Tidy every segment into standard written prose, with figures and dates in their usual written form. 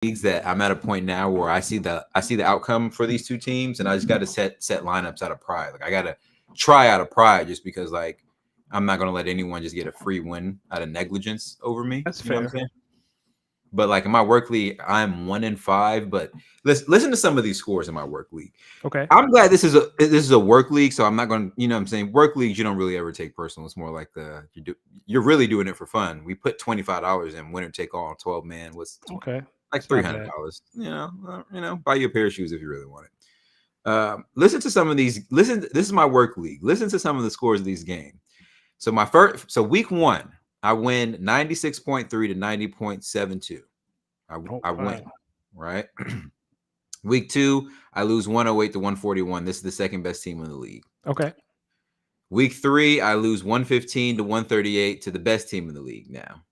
leagues that I'm at a point now where I see the outcome for these two teams, and I just got to set lineups out of pride. Like I got to try out of pride, just because like I'm not gonna let anyone just get a free win out of negligence over me. That's You know what I'm fair. saying? But like in my work league, I'm 1-5. But listen to some of these scores in my work league. Okay. I'm glad this is a work league, so I'm not going to, you know what I'm saying? Work leagues, you don't really ever take personal. It's more like you're really doing it for fun. We put $25 in, winner take all, 12 man was Okay. like It's not bad. $300. Buy you a pair of shoes if you really want it. Listen to some of these. This is my work league. Listen to some of the scores of these games. So week 1, I win 96.3 to 90.72. I Wow. win, right? Week 2, I lose 108 to 141. This is the second best team in the league. Okay. Week 3, I lose 115 to 138 to the best team in the league now.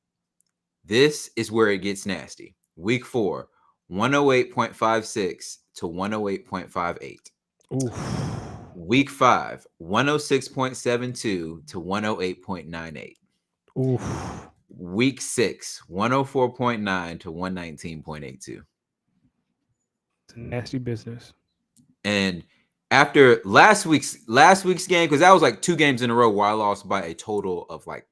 This is where it gets nasty. Week 4, 108.56 to 108.58. Oof. Week 5, 106.72 to 108.98. Oof. Week 6, 104.9 to 119.82. It's a nasty business. And after last week's game, because that was like 2 games in a row where I lost by a total of like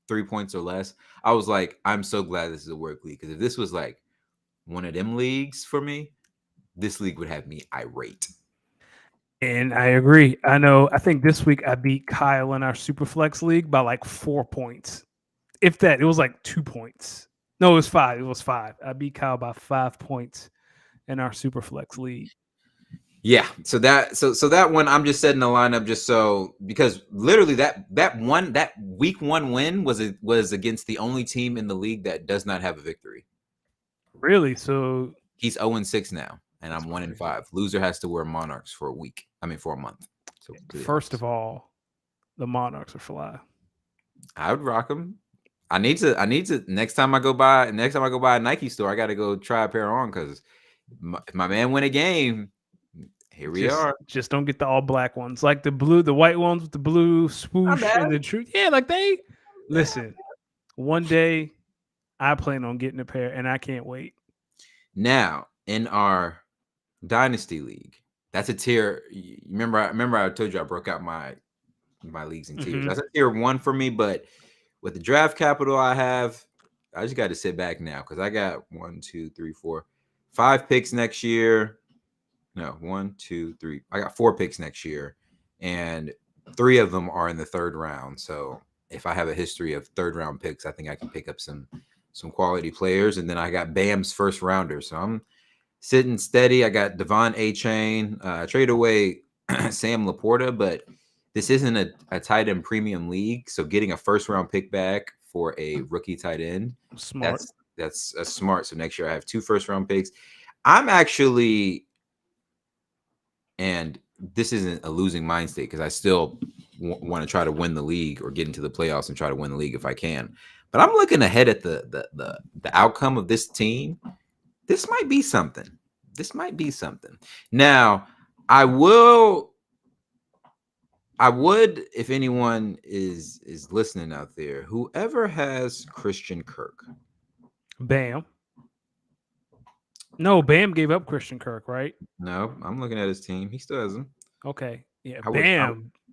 3 points or less, I was like, I'm so glad this is a work league, because if this was like one of them leagues for me, this league would have me irate. And I agree. I think this week I beat Kyle in our Superflex league by like 4 points. If that, it was like 2 points. No, it was 5. It was 5. I beat Kyle by 5 points in our Superflex league. Yeah, so that one I'm just setting the lineup just so, because literally that week 1 win was against the only team in the league that does not have a victory. Really? So he's 0-6 now, and I'm 1-5. Loser has to wear Monarchs for a month. So first of all, the Monarchs are fly. I would rock them. I need to next time I go by a Nike store, I got to go try a pair on, because if my man win a game, here we are. Just don't get the all black ones, like the white ones with the blue swoosh and the truth. Yeah, like they listen. One day, I plan on getting a pair, and I can't wait. Now in our Dynasty League, that's a tier. Remember I told you I broke out my leagues in tiers. Mm-hmm. That's a tier 1 for me, but with the draft capital I have, I just got to sit back now, because I got 1, 2, 3, 4, 5 picks next year. No, 1, 2, 3. I got 4 picks next year, and 3 of them are in the 3rd round. So if I have a history of 3rd round picks, I think I can pick up some quality players. And then I got Bam's 1st rounder, so I'm sitting steady. I got Devon A-Chain. I trade away Sam Laporta, but this isn't a tight end premium league, so getting a 1st round pick back for a rookie tight end, Smart. That's smart. So next year I have 2 1st round picks. I'm actually, and this isn't a losing mind state, because I still want to try to win the league or get into the playoffs and try to win the league if I can. But I'm looking ahead at the outcome of this team. This might be something. Now, I would, if anyone is listening out there, whoever has Christian Kirk. Bam. No, Bam gave up Christian Kirk, right? No, I'm looking at his team. He still hasn't. Okay. Yeah.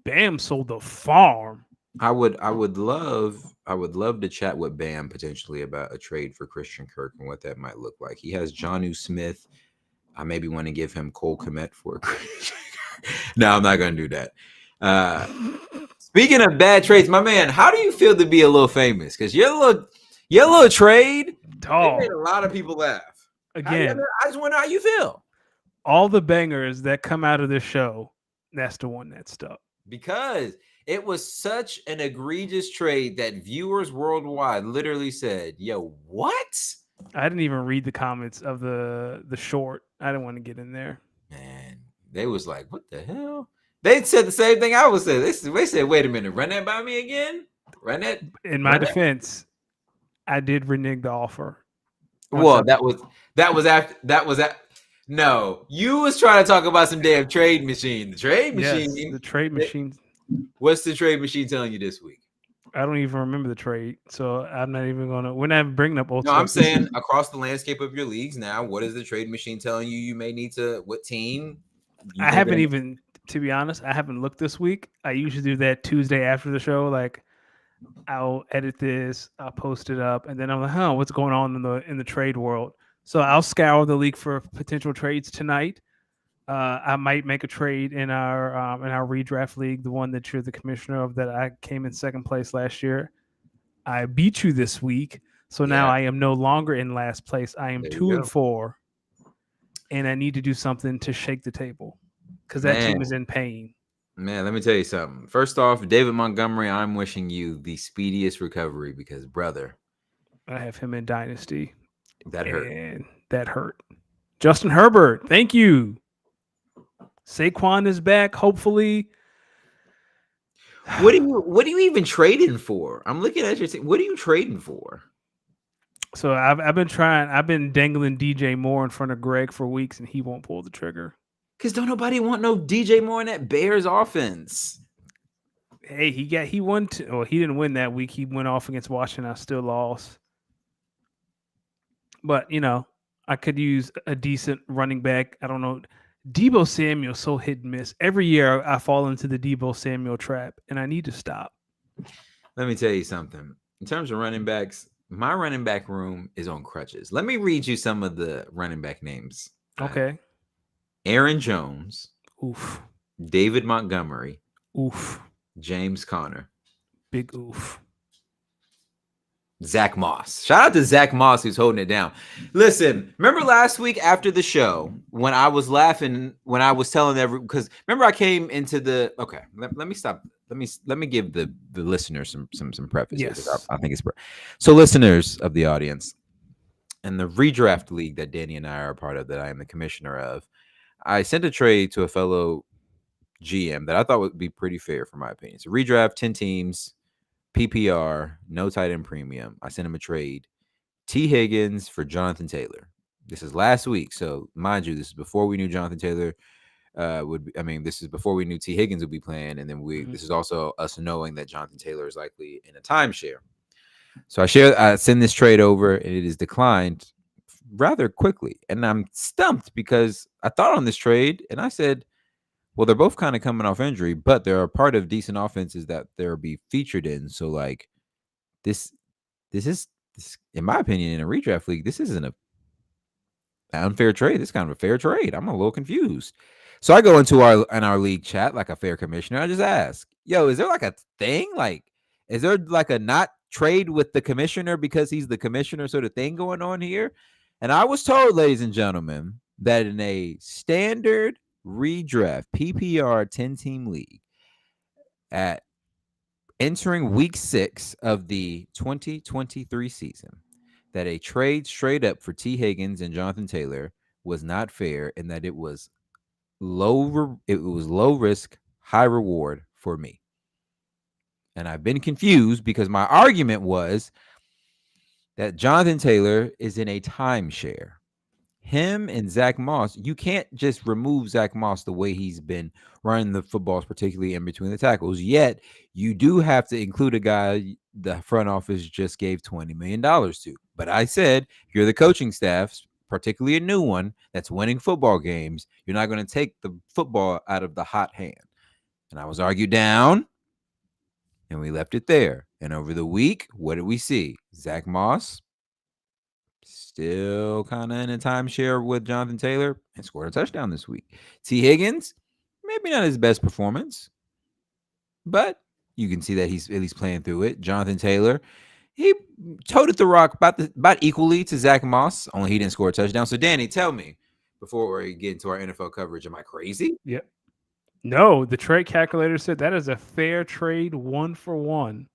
Bam sold the farm. I would love to chat with Bam potentially about a trade for Christian Kirk and what that might look like. He has Jonnu Smith. I maybe want to give him Cole Kmet for Christian. No, I'm not going to do that. Speaking of bad trades, my man, how do you feel to be a little famous? Because your little trade made a lot of people laugh. Again, I just wonder how you feel. All the bangers that come out of this show, that's the one that stuck. Because it was such an egregious trade that viewers worldwide literally said, yo, what? I didn't even read the comments of the short. I didn't want to get in there. Man, they was like, what the hell? They said the same thing I was saying. They said, wait a minute, run that by me again? Run that? In my defense, I did renege the offer. Well, that was after. No, you was trying to talk about some damn trade machine. The trade machine. The trade machine. What's the trade machine telling you this week? I don't even remember the trade, so I'm not even gonna. We're not bringing up Old No, I'm Stuff this saying week. across the landscape of your leagues now, what is the trade machine telling you? You may need to. What team you I think haven't they're? even, to be honest, I haven't looked this week. I usually do that Tuesday after the show. Like I'll edit this, I'll post it up, and then I'm like, huh, what's going on in the trade world? So I'll scour the league for potential trades tonight. I might make a trade in our redraft league, the one that you're the commissioner of, that I came in second place last year. I beat you this week, so now Yeah, I am no longer in last place. I am there you two and go, four, and I need to do something to shake the table because that man. team is in pain. Man, let me tell you something. First off, David Montgomery, I'm wishing you the speediest recovery because, brother, I have him in dynasty, that hurt. and that hurt. Justin Herbert, thank you. Saquon is back, hopefully. What are you even trading for? I'm looking at your team. What are you trading for? So I've been dangling DJ Moore in front of Greg for weeks, and he won't pull the trigger. Because don't nobody want no DJ Moore in that Bears offense. Hey, he won. Well, he didn't win that week. He went off against Washington. I still lost. But I could use a decent running back. I don't know. Debo Samuel so hit and miss. Every year I fall into the Debo Samuel trap, and I need to stop. Let me tell you something. In terms of running backs, my running back room is on crutches. Let me read you some of the running back names. Okay. Aaron Jones, Oof. David Montgomery, Oof. James Conner, Big oof. Zach Moss. Shout out to Zach Moss who's holding it down. Listen, remember last week after the show when I was laughing when I was telling because remember I came into the let me stop. Let me give the listeners some preface here because Yes. I think it's so listeners of the audience and the redraft league that Danny and I are a part of that I am the commissioner of. I sent a trade to a fellow GM that I thought would be pretty fair for my opinion. So redraft 10 teams. PPR, no tight end premium. I sent him a trade. T. Higgins for Jonathan Taylor. This is last week. So, mind you, this is before we knew Jonathan Taylor this is before we knew T. Higgins would be playing. And then this is also us knowing that Jonathan Taylor is likely in a timeshare. So I send this trade over and it is declined rather quickly. And I'm stumped because I thought on this trade and I said, well, they're both kind of coming off injury, but they're a part of decent offenses that they'll be featured in. So, like, this is, in my opinion, in a redraft league, this isn't an unfair trade. This is kind of a fair trade. I'm a little confused. So I go into our league chat like a fair commissioner. I just ask, yo, is there like a thing? Like, is there like a not trade with the commissioner because he's the commissioner sort of thing going on here? And I was told, ladies and gentlemen, that in a standard redraft PPR 10-team league at entering week 6 of the 2023 season, that a trade straight up for T. Higgins and Jonathan Taylor was not fair and that it was low risk, high reward for me. And I've been confused because my argument was that Jonathan Taylor is in a timeshare. Him and Zach Moss, you can't just remove Zach Moss the way he's been running the footballs, particularly in between the tackles. Yet you do have to include a guy the front office just gave $20 million to. But I said, you're the coaching staff, particularly a new one that's winning football games. You're not going to take the football out of the hot hand. And I was argued down, and we left it there. And over the week, what did we see? Zach Moss still kind of in a timeshare with Jonathan Taylor and scored a touchdown this week. T. Higgins, maybe not his best performance, but you can see that he's at least playing through it. Jonathan Taylor, he toted the rock about equally to Zach Moss, only he didn't score a touchdown. So, Danny, tell me, before we get into our NFL coverage, am I crazy? Yep. No, the trade calculator said that is a fair trade 1-for-1.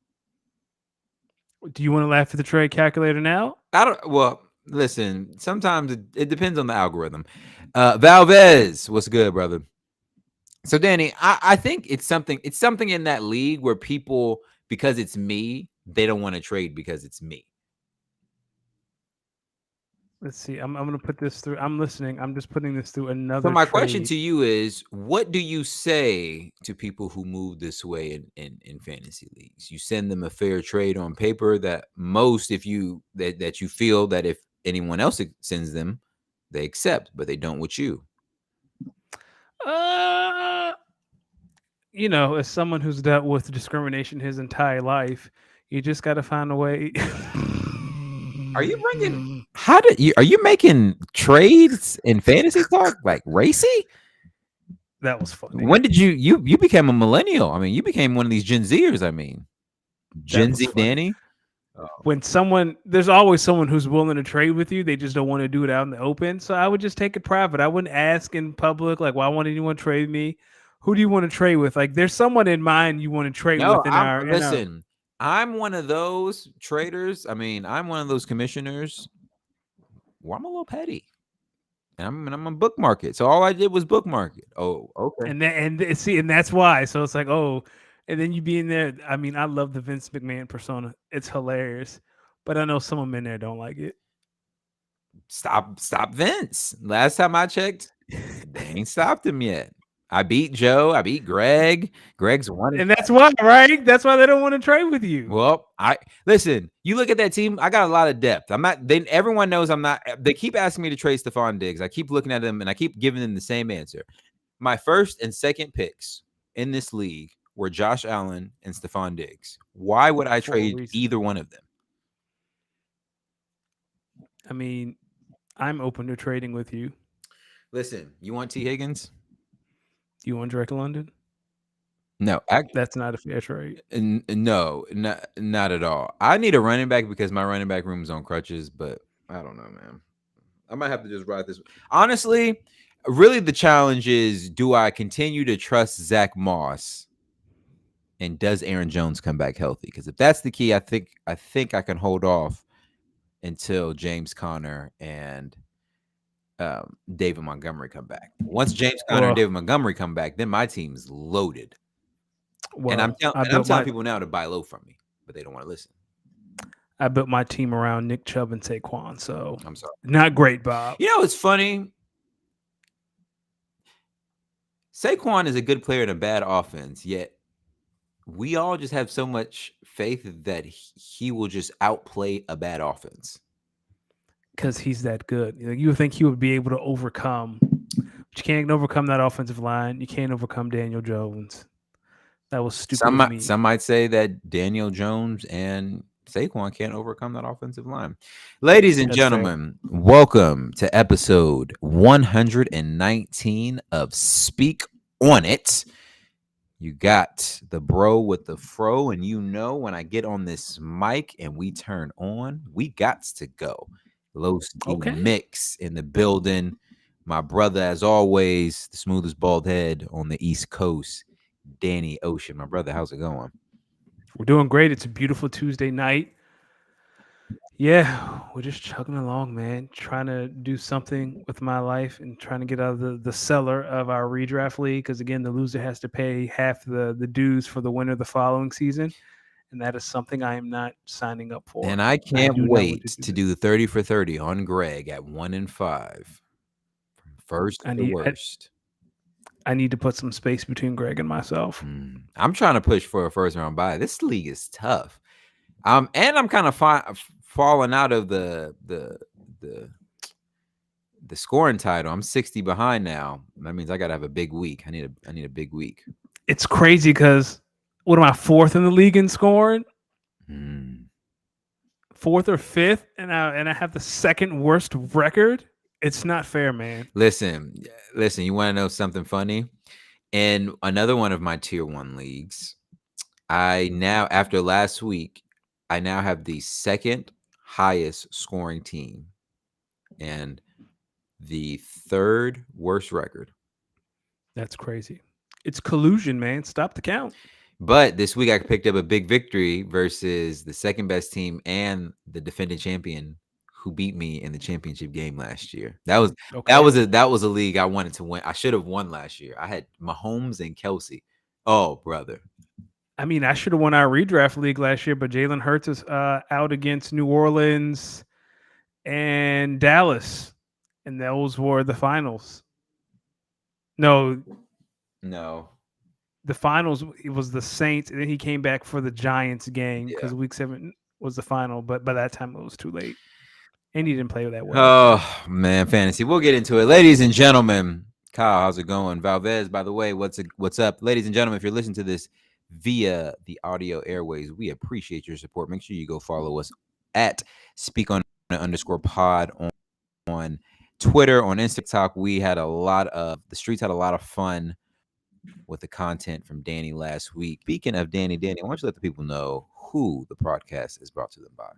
Do you want to laugh at the trade calculator now? Well, listen, sometimes it depends on the algorithm. Valdez, what's good, brother? So, Danny, I think it's something in that league where people, because it's me, they don't want to trade because it's me. Let's see. I'm gonna put this through. I'm listening. I'm just putting this through So another my question trade. to you is, what do you say to people who move this way in fantasy leagues? You send them a fair trade on paper that most, if you that you feel that if anyone else sends them, they accept, but they don't with you. Uh, as someone who's dealt with discrimination his entire life, you just got to find a way. Are you bringing? How did you? Are you making trades in fantasy talk like racy? That was funny. When did you became a millennial? I mean, you became one of these Gen Zers. I mean, That Gen was Z funny. Danny. When there's always someone who's willing to trade with you. They just don't want to do it out in the open. So I would just take it private. I wouldn't ask in public, like, why won't anyone trade me? Who do you want to trade with? Like, there's someone in mind you want to trade No, with in I'm our. listen. I'm one of those traders. I mean, I'm one of those commissioners. Well, I'm a little petty, and I'm a bookmark it. So all I did was bookmark it. Oh, okay. And that's why. So it's like, oh, and then you be in there. I mean, I love the Vince McMahon persona. It's hilarious, but I know some of them in there don't like it. Stop Vince. Last time I checked, they ain't stopped him yet. I beat Joe. I beat Greg. Greg's one. And that's why, right? That's why they don't want to trade with you. Well, I listen. You look at that team. I got a lot of depth. I'm not. They everyone knows I'm not. They keep asking me to trade Stephon Diggs. I keep looking at them and I keep giving them the same answer. My first and second picks in this league were Josh Allen and Stephon Diggs. Why would I For a trade reason. either one of them? I mean, I'm open to trading with you. Listen, you want T. Higgins? You want Drake London? No, That's not a fair trade. no, not at all. I need a running back because my running back room is on crutches, but I don't know, man. I might have to just ride this. Honestly, really the challenge is, do I continue to trust Zach Moss? And does Aaron Jones come back healthy? Because if that's the key, I think I can hold off until James Conner and David Montgomery come back. Once James Conner and David Montgomery come back, then my team's loaded. And I'm telling people now to buy low from me, but they don't want to listen. I built my team around Nick Chubb and Saquon, so I'm sorry. Not great, Bob. You know, it's funny. Saquon is a good player in a bad offense, yet we all just have so much faith that he will just outplay a bad offense. Because he's that good. You would think he would be able to overcome, but you can't overcome that offensive line. You can't overcome Daniel Jones. That was stupid of me. Some might say that Daniel Jones and Saquon can't overcome that offensive line. Ladies and gentlemen, welcome to episode 119 of Speak On It. You got the bro with the fro, and you know when I get on this mic and we turn on, we got to go. Los Mix in the building. My brother, as always, the smoothest bald head on the East Coast, Danny Ocean. My brother, how's it going? We're doing great. It's a beautiful Tuesday night. Yeah, we're just chugging along, man. Trying to do something with my life and trying to get out of the cellar of our redraft league. Because again, the loser has to pay half the dues for the winner the following season. And that is something I am not signing up for. And I can't wait to do the 30 for 30 on Greg at 1-5. From first to worst. I need to put some space between Greg and myself. I'm trying to push for a first round bye. This league is tough. And I'm kind of falling out of the scoring title. I'm 60 behind now. That means I gotta have a big week. I need a big week. It's crazy because what am I, fourth in the league in scoring? Fourth or fifth, and I have the second worst record. It's not fair, man. Listen. You want to know something funny? In another one of my tier 1 leagues, I now, after last week, I now have the second highest scoring team and the third worst record. That's crazy. It's collusion, man. Stop the count. But this week I picked up a big victory versus the second best team and the defending champion who beat me in the championship game last year. That was a league I wanted to win. I should have won last year. I had Mahomes and Kelsey. Oh, brother. I mean, I should have won our redraft league last year, but Jalen Hurts is out against New Orleans. and Dallas, and those were the finals. No, No. the finals it was the Saints, and then he came back for the Giants game Yeah. because Week 7 was the final. But by that time, it was too late, and he didn't play that well. Oh man, fantasy. We'll get into it, ladies and gentlemen. Kyle, how's it going? Valdez, by the way, what's up, ladies and gentlemen? If you're listening to this via the audio airways, we appreciate your support. Make sure you go follow us at Speak on underscore pod on Twitter, on Instagram. We had the streets had a lot of fun with the content from Danny last week. Speaking of Danny, why don't you let the people know who the podcast is brought to them by?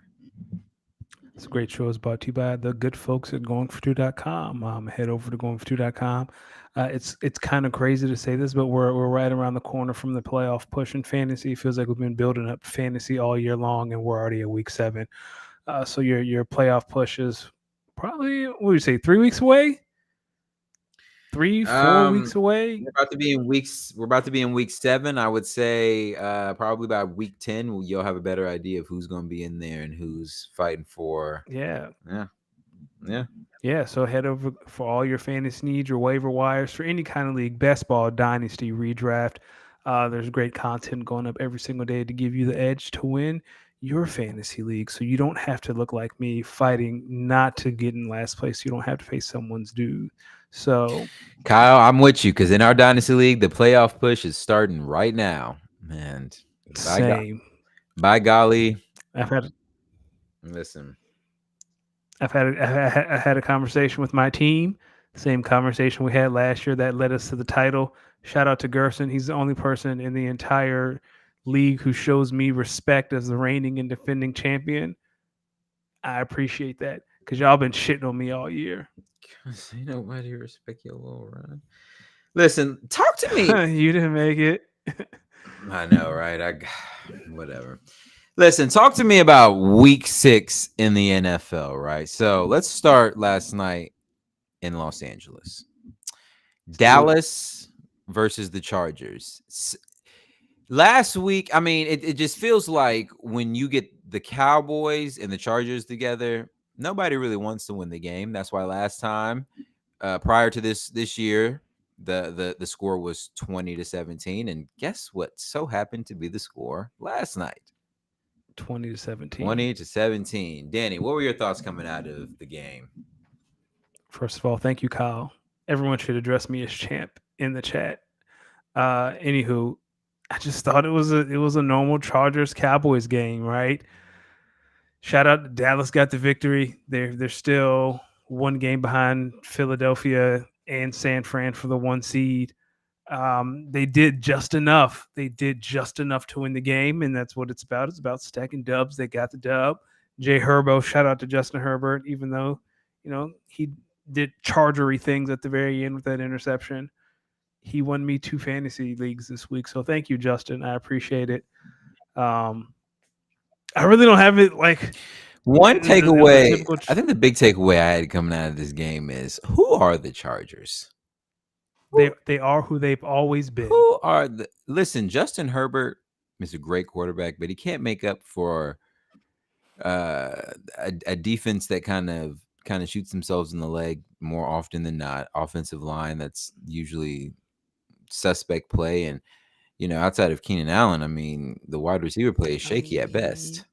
It's a great show. It's brought to you by the good folks at goingfor2.com. Head over to goingfor2.com. It's kind of crazy to say this, but we're right around the corner from the playoff push in fantasy. It feels like we've been building up fantasy all year long, and we're already at week 7. So your playoff push is probably, what would you say, 3 weeks away? 3-4 weeks away. We're about to be in week 7. I would say probably by week 10 you'll have a better idea of who's going to be in there and who's fighting for. Yeah. Yeah. So head over for all your fantasy needs, your waiver wires for any kind of league, best ball, dynasty, redraft. There's great content going up every single day to give you the edge to win your fantasy league. So you don't have to look like me fighting not to get in last place. You don't have to face someone's dude. So, Kyle, I'm with you because in our dynasty league, the playoff push is starting right now. And by golly, I had a conversation with my team. Same conversation we had last year that led us to the title. Shout out to Gerson. He's the only person in the entire league who shows me respect as the reigning and defending champion. I appreciate that because y'all been shitting on me all year. You know, why do you respect your little run? Listen, talk to me. You didn't make it. I know, right? Whatever. Listen, talk to me about week 6 in the NFL, right? So let's start last night in Los Angeles. Dallas versus the Chargers. Last week, I mean, it just feels like when you get the Cowboys and the Chargers together, nobody really wants to win the game. That's why last time, prior to this year, the score was 20-17. And guess what? So happened to be the score last night. 20-17. 20-17. Danny, what were your thoughts coming out of the game? First of all, thank you, Kyle. Everyone should address me as champ in the chat. Anywho, I just thought it was a normal Chargers Cowboys game, right? Shout out to Dallas got the victory. They're still one game behind Philadelphia and San Fran for the 1 seed. They did just enough. They did just enough to win the game, and that's what it's about. It's about stacking dubs. They got the dub. Jay Herbo, shout out to Justin Herbert, even though, he did Chargery things at the very end with that interception. He won me 2 fantasy leagues this week. So thank you, Justin. I appreciate it. I really don't have it like one takeaway. I think the big takeaway I had coming out of this game is, who are the Chargers? They are who they've always been. Listen, Justin Herbert is a great quarterback, but he can't make up for a defense that kind of shoots themselves in the leg more often than not. Offensive line that's usually suspect play, and outside of Keenan Allen, I mean, the wide receiver play is shaky at best.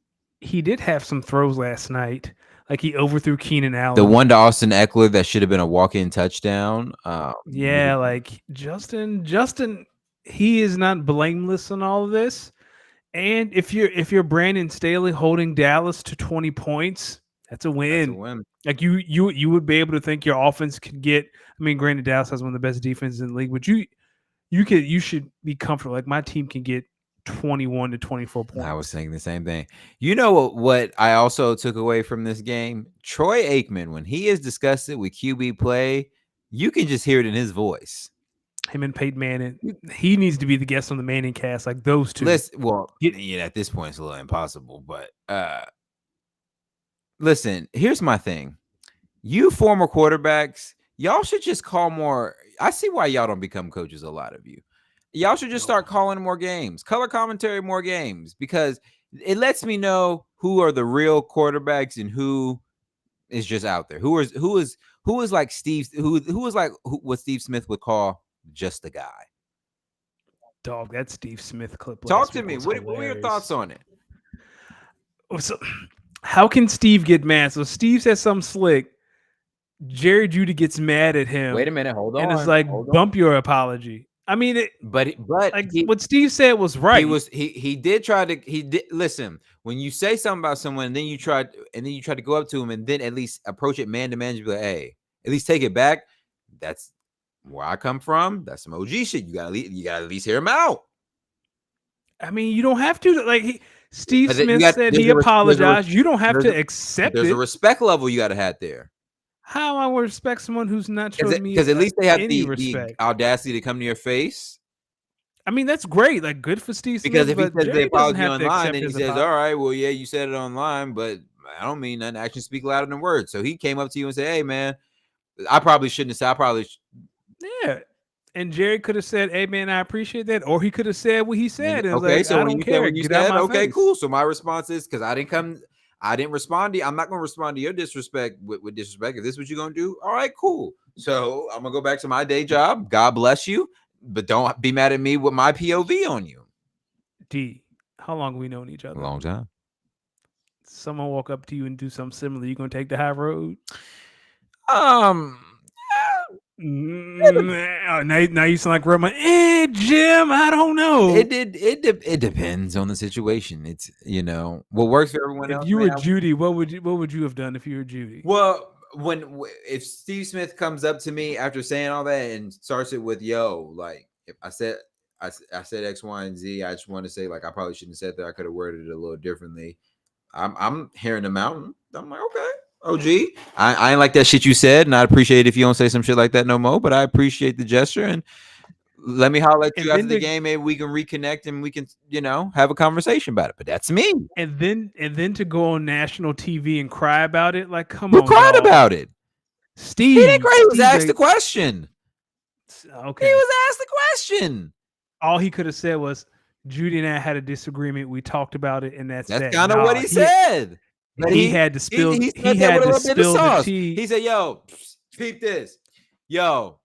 He did have some throws last night. Like he overthrew Keenan Allen. The one to Austin Eckler that should have been a walk-in touchdown. Like Justin, he is not blameless in all of this. And if you're Brandon Staley holding Dallas to 20 points, that's a win. Like you would be able to think your offense could get. I mean, granted, Dallas has one of the best defenses in the league, but you should be comfortable. Like my team can get 21 to 24 points. I was thinking the same thing. You know what I also took away from this game? Troy Aikman, when he is disgusted with QB play, you can just hear it in his voice. Him and Peyton Manning, he needs to be the guest on the Manning cast, like those two. At this point, it's a little impossible. But listen, here's my thing. You former quarterbacks, y'all should just call more. I see why y'all don't become coaches, a lot of you. Y'all should just start calling more games, color commentary, more games, because it lets me know who are the real quarterbacks and who is just out there? Who is like Steve? Who is like what Steve Smith would call just a guy? Dog, that Steve Smith clip Talk last to week me. was What were your thoughts hilarious. on it? So, how can Steve get mad? So Steve says something slick. Jerry Judy gets mad at him. Wait a minute. Hold and it's on. like, Hold bump on. your apology. I mean, But like he what Steve said was right. he did try to listen. When you say something about someone, and then you try to go up to him and then at least approach it man to man, and be like, hey, at least take it back. That's where I come from. That's some OG shit. You gotta at least hear him out. I mean, you don't have to like Steve But Smith said he apologized. You don't have to accept there's it. a respect level you gotta have there. How I would respect someone who's not showing me Because at least they have any the respect. audacity to come to your face. I mean, that's great. Like, good for Steve Smith. Because if he but says the Jerry doesn't apology have to online, accept then he his says, apology. all right, well, yeah, you said it online, but I don't mean nothing. Actions speak louder than words. So he came up to you and said, hey, man, I probably shouldn't have said, Yeah. And Jerry could have said, hey, man, I appreciate that. Or he could have said what he said. And okay, like, so I when don't you care. said, Get out my okay, face. cool. So my response is, because I didn't respond to you. I'm not going to respond to your disrespect with disrespect. If this is what you're going to do, all right, cool. So I'm going to go back to my day job. God bless you. But don't be mad at me with my POV on you. D, how long have we known each other? A long time. Someone walk up to you and do something similar. You going to take the high road? Now you sound like Roman. Jim, I don't know. It depends on the situation. It's what works for everyone else. If you were Judy, what would you have done if you were Judy? Well, if Steve Smith comes up to me after saying all that and starts it with yo, like if I said X, Y, and Z, I just want to say like I probably shouldn't have said that. I could have worded it a little differently. I'm hearing him out. I'm like, okay. OG, I ain't like that shit you said, and I appreciate if you don't say some shit like that no more. But I appreciate the gesture, and let me holler at you after the game. Maybe we can reconnect and we can, have a conversation about it. But that's me. And then to go on national TV and cry about it, like, come on, who cried about it? Steve. He didn't cry. He was asked the question. Okay, he was asked the question. All he could have said was, "Judy and I had a disagreement. We talked about it, and that's kind of what he said." But he had to spill. He had to spill the tea. He said, "Yo, peep this, yo."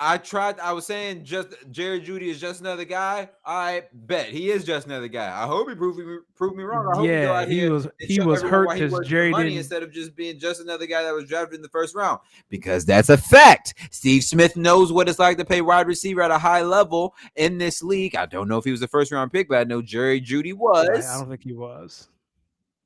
I was saying just Jerry Judy is just another guy. I bet he is just another guy. I hope he proved me wrong. I hope he go out here he was hurt because Jerry didn't, instead of just being just another guy that was drafted in the first round. Because that's a fact. Steve Smith knows what it's like to play wide receiver at a high level in this league. I don't know if he was a first round pick, but I know Jerry Judy was. I don't think he was.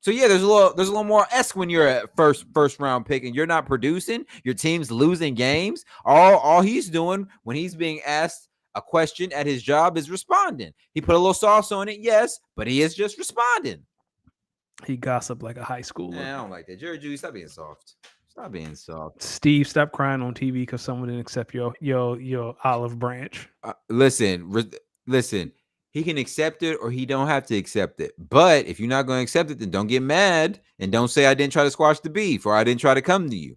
So yeah, there's a little more esque when you're a first round pick and you're not producing. Your team's losing games. All he's doing when he's being asked a question at his job is responding. He put a little sauce on it, yes, but he is just responding. He gossiped like a high schooler. I don't like that. Jerry Judy, stop being soft. Stop being soft. Steve, stop crying on TV because someone didn't accept your olive branch. Listen. He can accept it or he don't have to accept it. But if you're not going to accept it, then don't get mad and don't say I didn't try to squash the beef or I didn't try to come to you.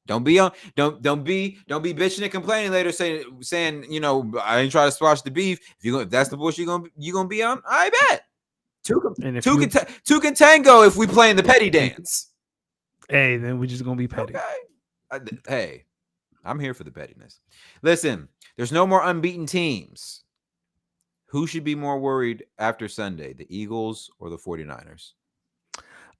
Don't be bitching and complaining later saying I didn't try to squash the beef. If that's the bullshit you're gonna be on, I bet. Two can tango if we playing the petty dance. Hey, then we're just gonna be petty. Okay. Hey, I'm here for the pettiness. Listen, there's no more unbeaten teams. Who should be more worried after Sunday, the Eagles or the 49ers?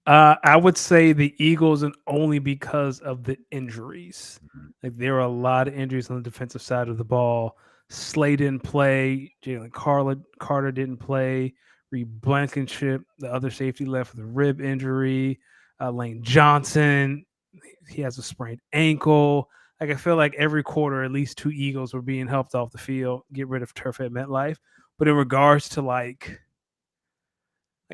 I would say the Eagles, and only because of the injuries. Mm-hmm. Like there are a lot of injuries on the defensive side of the ball. Slay didn't play. Jalen Carter didn't play. Reed Blankenship, the other safety, left with a rib injury. Lane Johnson, he has a sprained ankle. Like I feel like every quarter, at least 2 Eagles were being helped off the field, get rid of turf at MetLife. But in regards to like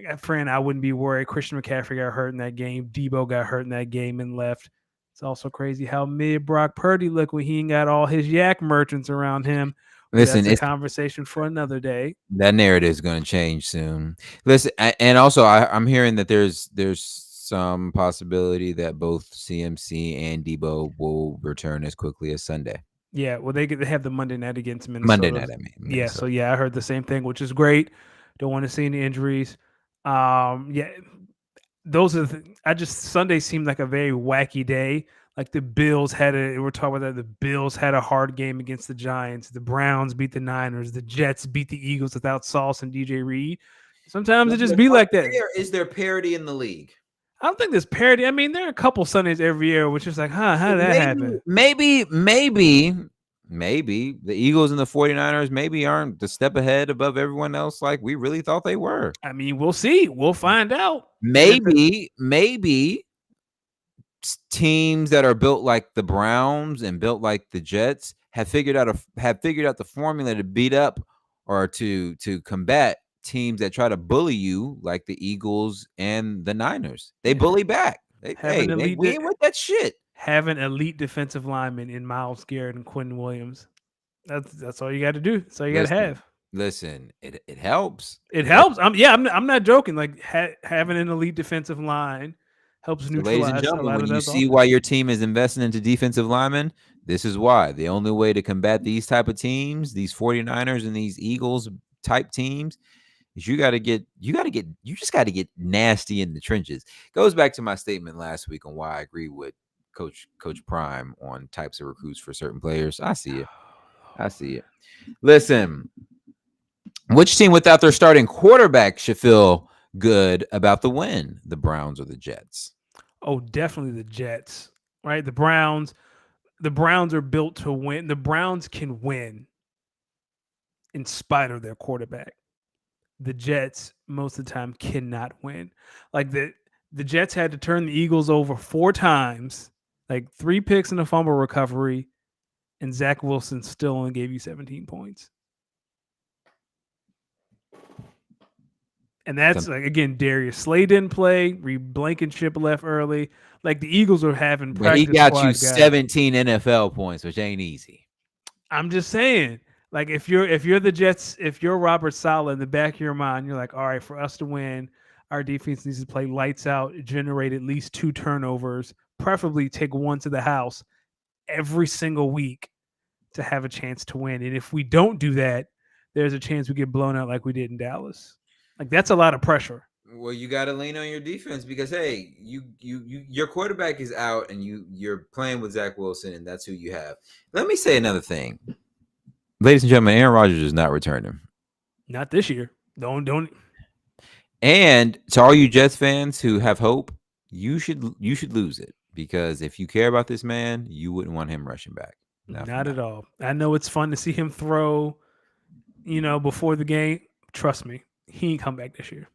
a friend, I wouldn't be worried. Christian McCaffrey got hurt in that game. Debo got hurt in that game and left. It's also crazy how mid Brock Purdy looked when he ain't got all his yak merchants around him. Listen, that's a conversation for another day. That narrative is going to change soon. Listen, and also I'm hearing that there's some possibility that both CMC and Debo will return as quickly as Sunday. Yeah, well, they have the Monday night against Minnesota. Monday night, I mean. Minnesota. Yeah, so yeah, I heard the same thing, which is great. Don't want to see any injuries. Yeah, those are Sunday seemed like a very wacky day. Like the Bills had we're talking about that. The Bills had a hard game against the Giants. The Browns beat the Niners. The Jets beat the Eagles without Sauce and DJ Reed. Sometimes it just be like that. Is there parity in the league? I don't think there's parity. I mean, there are a couple Sundays every year, which is like, how did that happen? Maybe the Eagles and the 49ers maybe aren't the step ahead above everyone else like we really thought they were. I mean, we'll see. We'll find out. Maybe teams that are built like the Browns and built like the Jets have figured out the formula to beat up or to combat teams that try to bully you like the Eagles and the Niners. They bully back. They win with that shit. Have an elite defensive lineman in Myles Garrett and Quentin Williams. That's all you got to do. That's all you got to have. Listen, it helps. It helps. I'm not joking. Like having an elite defensive line helps neutralize. Ladies and gentlemen, when you see why your team is investing into defensive linemen, this is why. The only way to combat these type of teams, these 49ers and these Eagles type teams, is you just got to get nasty in the trenches. Goes back to my statement last week on why I agree with Coach Prime on types of recruits for certain players. I see it. Listen, which team without their starting quarterback should feel good about the win? The Browns or the Jets? Oh, definitely the Jets, right? The Browns are built to win. The Browns can win in spite of their quarterback. The Jets most of the time cannot win. Like the Jets had to turn the Eagles over 4 times, like 3 picks and a fumble recovery, and Zach Wilson still only gave you 17 points. And that's like, again, Darius Slay didn't play. Reed Blankenship left early. Like the Eagles are having practice. He got you 17 NFL points, which ain't easy. I'm just saying. Like if you're the Jets, if you're Robert Saleh in the back of your mind, you're like, all right, for us to win, our defense needs to play lights out, generate at least 2 turnovers, preferably take one to the house every single week to have a chance to win. And if we don't do that, there's a chance we get blown out like we did in Dallas. Like that's a lot of pressure. Well, you got to lean on your defense because hey, your quarterback is out and you're playing with Zach Wilson and that's who you have. Let me say another thing. Ladies and gentlemen, Aaron Rodgers is not returning. Not this year. Don't. And to all you Jets fans who have hope, you should lose it because if you care about this man, you wouldn't want him rushing back. Not at all. I know it's fun to see him throw, before the game. Trust me, he ain't come back this year.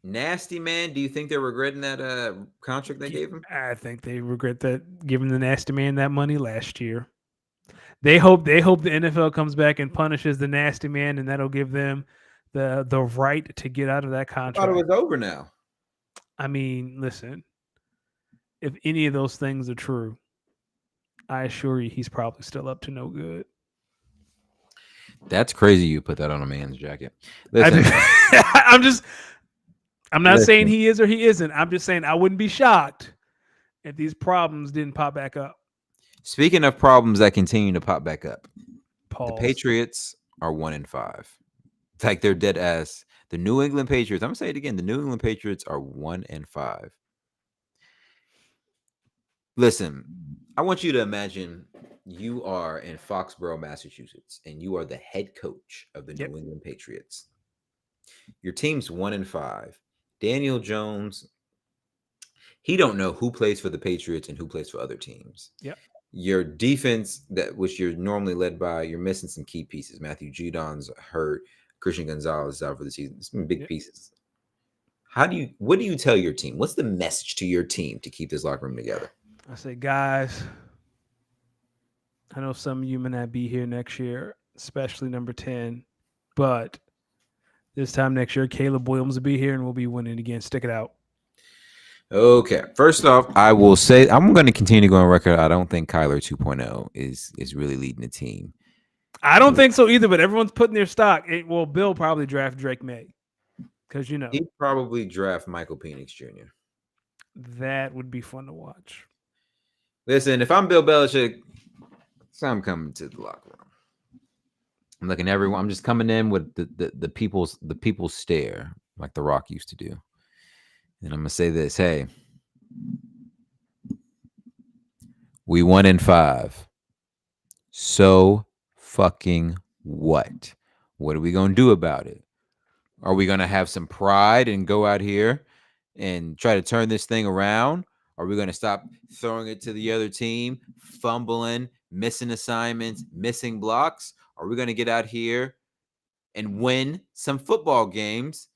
Nasty man. Do you think they're regretting that contract they gave him? I think they regret that giving the nasty man that money last year. They hope the NFL comes back and punishes the nasty man, and that'll give them the right to get out of that contract. I thought it was over now. I mean, listen, if any of those things are true, I assure you he's probably still up to no good. That's crazy you put that on a man's jacket. Listen, I'm not saying he is or he isn't. I'm just saying I wouldn't be shocked if these problems didn't pop back up. Speaking of problems that continue to pop back up, Pause. The Patriots are 1-5. It's like they're dead ass. The New England Patriots, I'm going to say it again. The New England Patriots are 1-5. Listen, I want you to imagine you are in Foxborough, Massachusetts, and you are the head coach of the New England Patriots. Your team's 1-5. Daniel Jones, he don't know who plays for the Patriots and who plays for other teams. Yep. Your defense, which you're normally led by, you're missing some key pieces. Matthew Judon's hurt. Christian Gonzalez is out for the season. Some big pieces. What do you tell your team? What's the message to your team to keep this locker room together? I say, guys, I know some of you may not be here next year, especially number 10, but this time next year, Caleb Williams will be here and we'll be winning again. Stick it out. Okay. First off, I will say I'm going to continue to go on record. I don't think Kyler 2.0 is really leading the team. I don't think so either, but everyone's putting their stock. Bill probably draft Drake May because, He'd probably draft Michael Penix Jr. That would be fun to watch. Listen, if I'm Bill Belichick, I'm coming to the locker room. I'm looking at everyone. I'm just coming in with the people's stare like The Rock used to do. And I'm gonna say this: hey, we 1-5. So fucking what? What are we gonna do about it? Are we gonna have some pride and go out here and try to turn this thing around? Are we gonna stop throwing it to the other team, fumbling, missing assignments, missing blocks? Are we gonna get out here and win some football games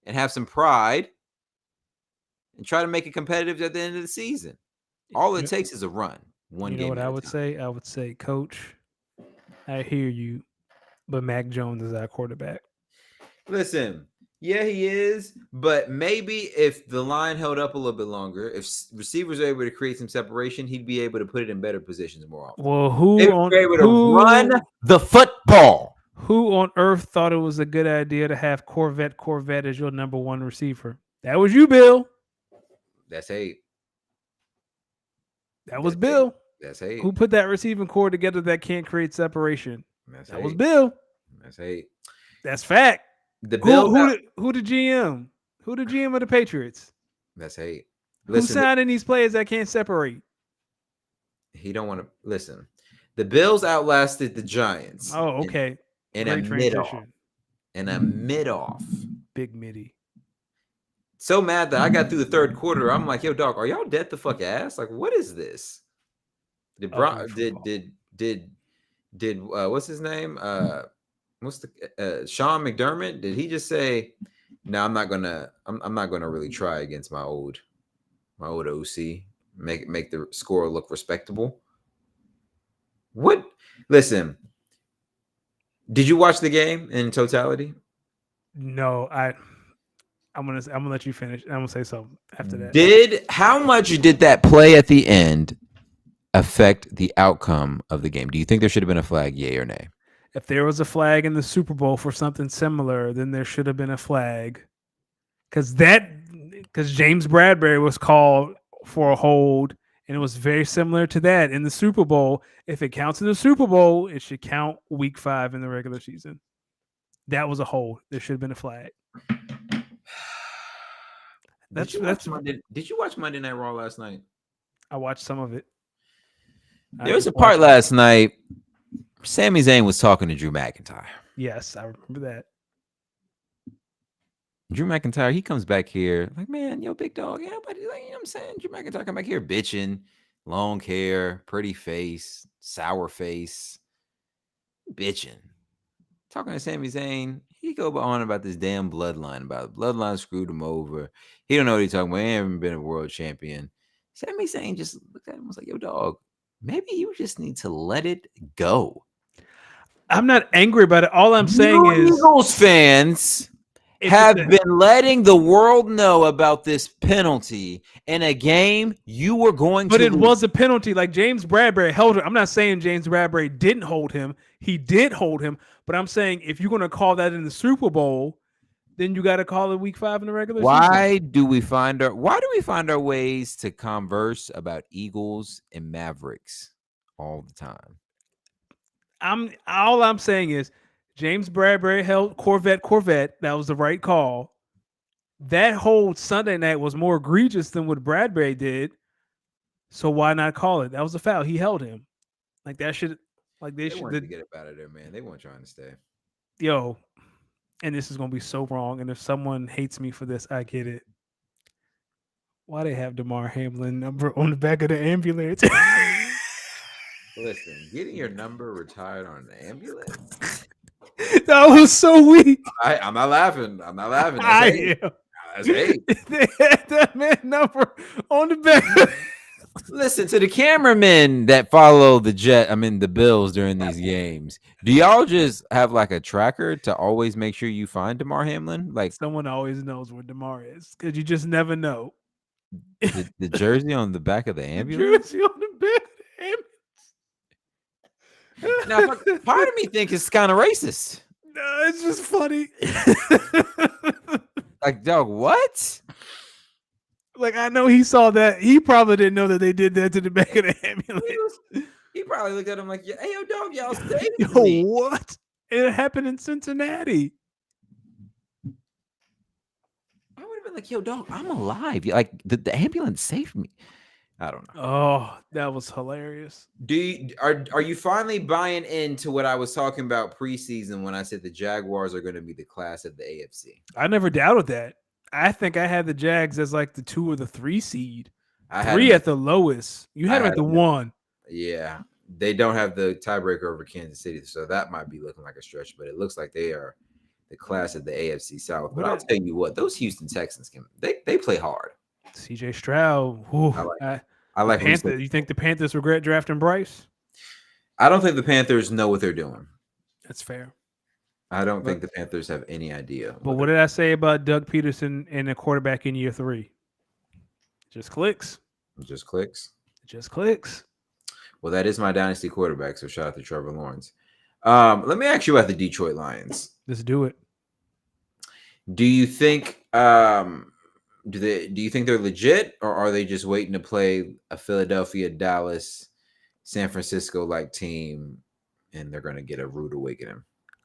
and have some pride and try to make it competitive at the end of the season? All it takes is a run, one You know game what at I a would time. say? I would say, Coach, I hear you, but Mac Jones is our quarterback. Listen, yeah, he is, but maybe if the line held up a little bit longer, if receivers are able to create some separation, he'd be able to put it in better positions more often. Well, They would be able to run the football. who on earth thought it was a good idea to have Corvette as your number one receiver? That was you, Bill. That's hate. That was That's hate. Bill. That's hate. Who put that receiving core together that can't create separation? That's That hate. was Bill. That's hate. That's fact. The Bills. Who the GM? Who the GM of the Patriots? That's hate. Who's signing these players that can't separate? He don't want to listen. The Bills outlasted the Giants. Oh, okay. In a mid-off. In a mid-off. Big midi. So mad that I got through the third quarter. I'm like, yo, dog, are y'all dead the fuck ass? Like, what is this? Did what's his name? What's the Sean McDermott? Did he just say, no, I'm not gonna really try against my old OC. Make the score look respectable. What? Listen, did you watch the game in totality? No, I'm gonna let you finish. I'm gonna say something after that. How much did that play at the end affect the outcome of the game? Do you think there should have been a flag, yay or nay? If there was a flag in the Super Bowl for something similar, then there should have been a flag. Because James Bradbury was called for a hold, and it was very similar to that in the Super Bowl. If it counts in the Super Bowl, it should count week 5 in the regular season. That was a hold. There should have been a flag. Did you watch Monday Night Raw last night? I watched some of it. There was a part last night. Sami Zayn was talking to Drew McIntyre. Yes, I remember that. Drew McIntyre, he comes back here like, man, yo, big dog. Yeah, but you know what I'm saying? Drew McIntyre come back here bitching, long hair, pretty face, sour face, bitching. Talking to Sami Zayn, he go on about this damn bloodline, about bloodline screwed him over. He don't know what he's talking about. He ain't been a world champion. Sami Zayn just looked at him and was like, yo, dog, maybe you just need to let it go. I'm not angry about it. All I'm saying is Eagles fans have been letting the world know about this penalty in a game you were going to lose. But it was a penalty. Like James Bradbury held him. I'm not saying James Bradbury didn't hold him. He did hold him. But I'm saying if you're going to call that in the Super Bowl, then you got to call it week 5 in the regular season. Why do we find our ways to converse about Eagles and Mavericks all the time? All I'm saying is James Bradbury held Corvette. That was the right call. That whole Sunday night was more egregious than what Bradbury did. So why not call it? That was a foul. He held him. Like that should. Like they should wanted to get up out of there, man. They weren't trying to stay. Yo, and this is gonna be so wrong. And if someone hates me for this, I get it. Why they have Damar Hamlin number on the back of the ambulance? Listen, getting your number retired on an ambulance. That was so weak. I'm not laughing. I am. That's hate. They had that man number on the back. Listen to the cameramen that follow the Bills during these games. Do y'all just have like a tracker to always make sure you find Damar Hamlin? Like someone always knows where Damar is because you just never know. The jersey on the back of the ambulance. Jersey on the back of the ambulance. Now, part of me thinks it's kind of racist. No, it's just funny. Like, dog, what? Like, I know he saw that. He probably didn't know that they did that to the back of the ambulance. He probably looked at him like, hey, yo, dog, y'all stay. Yo, what? It happened in Cincinnati. I would have been like, yo, dog, I'm alive. Like the ambulance saved me. I don't know. Oh, that was hilarious. Are you finally buying into what I was talking about preseason when I said the Jaguars are going to be the class of the AFC? I never doubted that. I think I had the Jags as like the 2 or the 3 seed. I had 3 them at the lowest. You had them at the 1. Yeah, they don't have the tiebreaker over Kansas City, so that might be looking like a stretch. But it looks like they are the class of the AFC South. But I'll tell you what, those Houston Texans they play hard. CJ Stroud. I like Panthers. You think the Panthers regret drafting Bryce? I don't think the Panthers know what they're doing. That's fair. I don't think the Panthers have any idea. But what did I say about Doug Peterson and a quarterback in year 3? Just clicks. It just clicks. It just clicks. Well, that is my dynasty quarterback, so shout out to Trevor Lawrence. Let me ask you about the Detroit Lions. Let's do it. Do you think do you think they're legit, or are they just waiting to play a Philadelphia, Dallas, San Francisco like team, and they're going to get a rude awakening?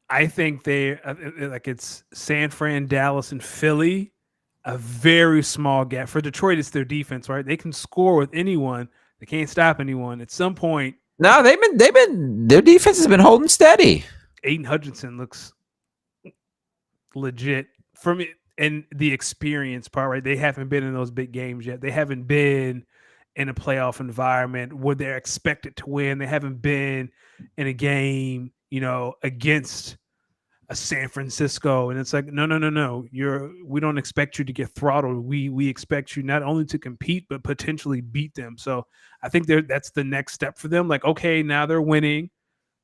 I think they like it's San Fran, Dallas, and Philly. A very small gap for Detroit. It's their defense, right? They can score with anyone. They can't stop anyone. At some point, no, they've been their defense has been holding steady. Aiden Hutchinson looks legit for me, and the experience part, right? They haven't been in those big games yet. They haven't been in a playoff environment where they're expected to win. They haven't been in a game, against a San Francisco, and it's like, no. We don't expect you to get throttled. We expect you not only to compete but potentially beat them. So I think that's the next step for them. Like, okay, now they're winning.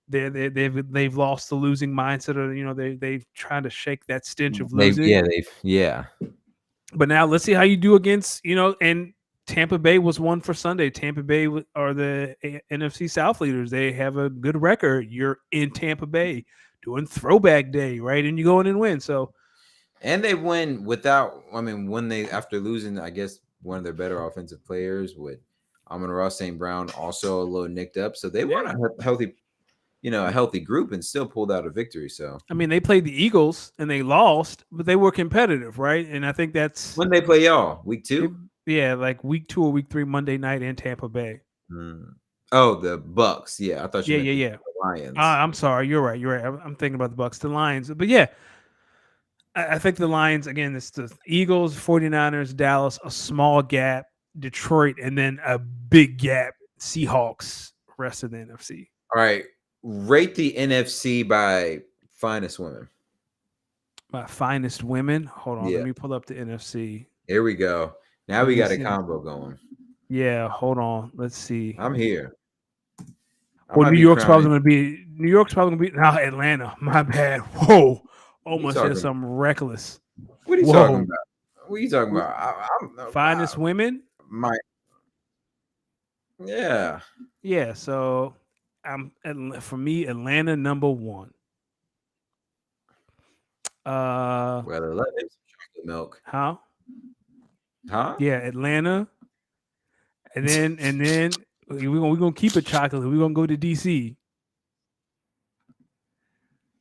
They've lost the losing mindset, or they've tried to shake that stench of losing. Yeah. But now let's see how you do against and Tampa Bay was one for Sunday. Tampa Bay are the NFC South leaders. They have a good record. You're in Tampa Bay doing throwback day, right? And you go in and win. So, and they win without. I mean, when they after losing, I guess one of their better offensive players with Amon-Ra St. Brown also a little nicked up. So they won a healthy group and still pulled out a victory. So I mean, they played the Eagles and they lost, but they were competitive, right? And I think that's when they play y'all week 2. Like week 2 or week 3 Monday night in Tampa Bay. Oh, the Bucks. Yeah, I thought you meant the Lions. I'm sorry. You're right. I'm thinking about the Bucks, the Lions. But yeah, I think the Lions, again, it's the Eagles, 49ers, Dallas, a small gap, Detroit, and then a big gap, Seahawks, rest of the NFC. All right. Rate the NFC by finest women. By finest women? Hold on. Let me pull up the NFC. Here we go. Now we got a combo going. Yeah, hold on. Let's see. I'm here. Well, New York's probably going to be now Atlanta. My bad. Whoa. Almost said something reckless. What are you talking about? What are you talking about? Finest women? Yeah. Yeah, so for me, Atlanta number 1. Well, let them some chocolate milk. Huh? Yeah, Atlanta. And then we're gonna keep it chocolate. We're gonna go to DC.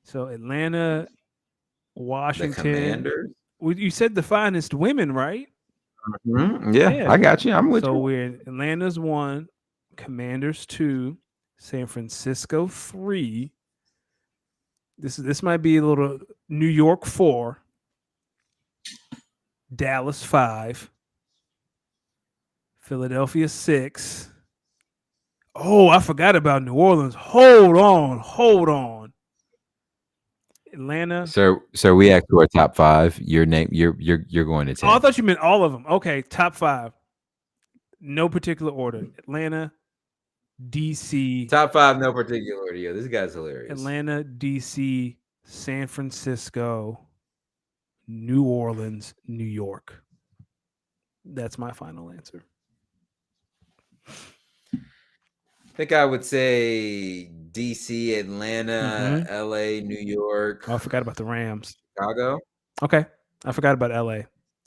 So Atlanta, Washington. The Commanders. You said the finest women, right? Mm-hmm. Yeah, I got you. I'm with you. So we're Atlanta's 1, Commanders 2, San Francisco 3. This might be a little New York 4, Dallas 5, Philadelphia 6. Oh, I forgot about New Orleans. Hold on. Atlanta. So we asked for a top 5. Your name, you're going to 10. Oh, I thought you meant all of them. Okay, top 5. No particular order. Atlanta, DC. Top 5, no particular order. Yo, this guy's hilarious. Atlanta, DC, San Francisco, New Orleans, New York. That's my final answer. I think I would say DC, Atlanta, LA, New York. Oh, I forgot about the Rams. Chicago. Okay. I forgot about LA.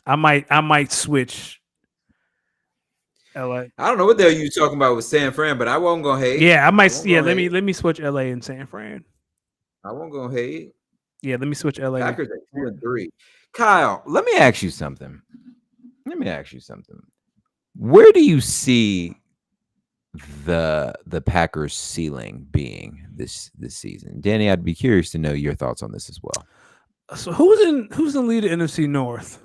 I might switch LA. I don't know what the hell you talking about with San Fran, but I won't go hate. Yeah, I might. Yeah, let me switch LA and San Fran. I won't go hate. Yeah, let me switch LA. Packers at 2-3. Kyle, let me ask you something. Let me ask you something. Where do you see the Packers ceiling being this season? Danny, I'd be curious to know your thoughts on this as well. So who's in lead of NFC North?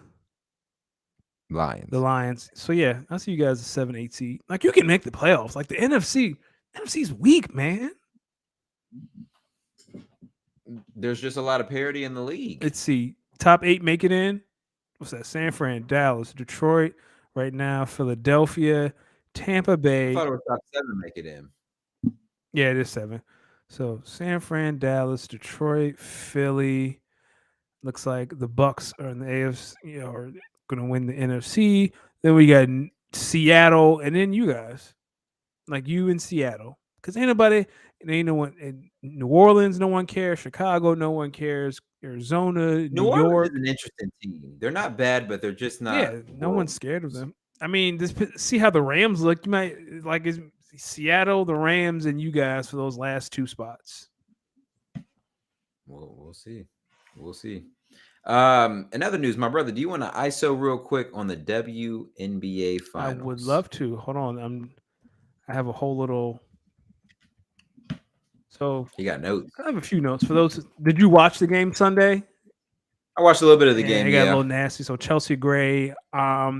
The Lions. Lions. So yeah, I see you guys a 7-8 seed. Like you can make the playoffs. Like the NFC's weak, man. There's just a lot of parity in the league. Let's see. Top 8 make it in. What's that? San Fran, Dallas, Detroit, right now, Philadelphia, Tampa I Bay. thought it was top 7 make it in. Yeah, it is 7. So San Fran, Dallas, Detroit, Philly. Looks like the Bucks are in the AFC, are going to win the NFC. Then we got Seattle, and then you guys, like you in Seattle, because ain't no one in New Orleans, no one cares. Chicago, no one cares. Arizona, New New Orleans is York, an interesting team. They're not bad, but they're just not yeah, no world. one's scared of them. I mean, see how the Rams look. You might like is Seattle, the Rams, and you guys for those last 2 spots. Well, we'll see. We'll see. In other news, my brother, do you want to ISO real quick on the WNBA finals? I would love to. Hold on, I have a whole little. So You got notes. I have a few notes for those. Did you watch the game Sunday? I watched a little bit of the game. It got a little nasty. So Chelsea Gray,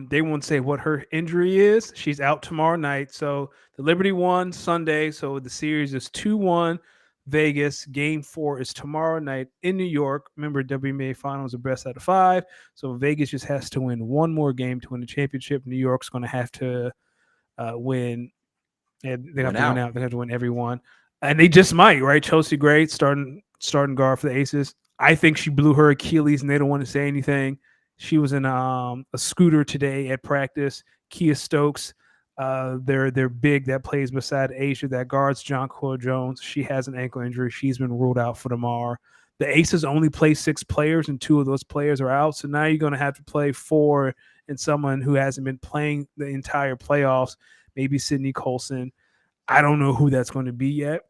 they won't say what her injury is. She's out tomorrow night. So the Liberty won Sunday. So the series is 2-1. Vegas. Game 4 is tomorrow night in New York. Remember, WNBA finals are best out of 5. So Vegas just has to win one more game to win the championship. New York's going to have to win. And they have to win out. They have to win every one. And they just might, right? Chelsea Gray, starting guard for the Aces. I think she blew her Achilles, and they don't want to say anything. She was in a scooter today at practice. Kia Stokes, they're big that plays beside Asia that guards Jonquil Jones. She has an ankle injury. She's been ruled out for tomorrow. The Aces only play 6 players, and 2 of those players are out. So now you're going to have to play 4 and someone who hasn't been playing the entire playoffs. Maybe Sydney Colson. I don't know who that's going to be yet.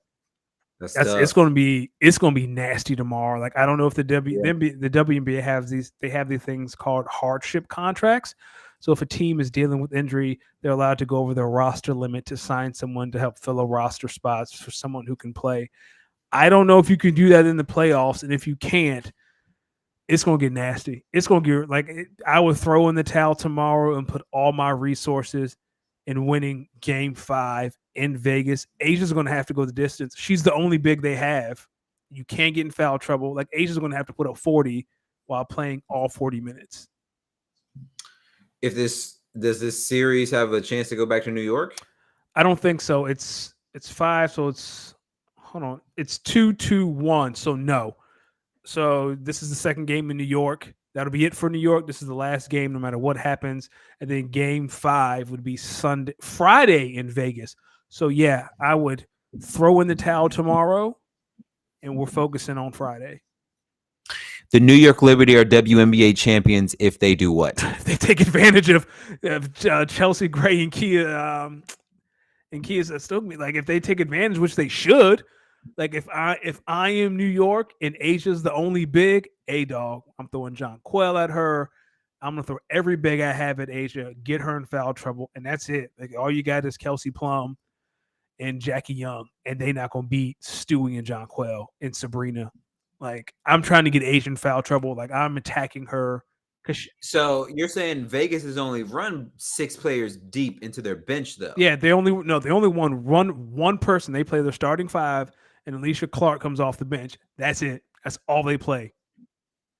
It's going to be nasty tomorrow. Like I don't know if the WNBA have these things called hardship contracts. So if a team is dealing with injury, they're allowed to go over their roster limit to sign someone to help fill a roster spots for someone who can play. I don't know if you can do that in the playoffs, and if you can't, it's going to get nasty. It's going to get I would throw in the towel tomorrow and put all my resources in winning Game 5 in Vegas. Asia's going to have to go the distance. She's the only big they have. You can't get in foul trouble. Like Asia's going to have to put up 40 while playing all 40 minutes. Does this series have a chance to go back to New York? I don't think so. It's 5, so it's It's 2-2-1. So no. So this is the second game in New York. That'll be it for New York. This is the last game, no matter what happens. And then Game 5 would be Friday in Vegas. So yeah, I would throw in the towel tomorrow, and we're focusing on Friday. The New York Liberty are WNBA champions if they do what? They take advantage of Chelsea Gray and Kia Stokely. Like if they take advantage, which they should. Like if I am New York and Asia's the only big, dog, I'm throwing Jonquil at her. I'm gonna throw every big I have at Asia, get her in foul trouble, and that's it. Like all you got is Kelsey Plum and Jackie Young, and they not gonna beat Stewie and Jonquil and Sabrina. Like I'm trying to get Asian foul trouble. Like I'm attacking her. So you're saying Vegas has only run 6 players deep into their bench, though? Yeah, they only run one person. They play their starting 5, and Alicia Clark comes off the bench. That's it. That's all they play.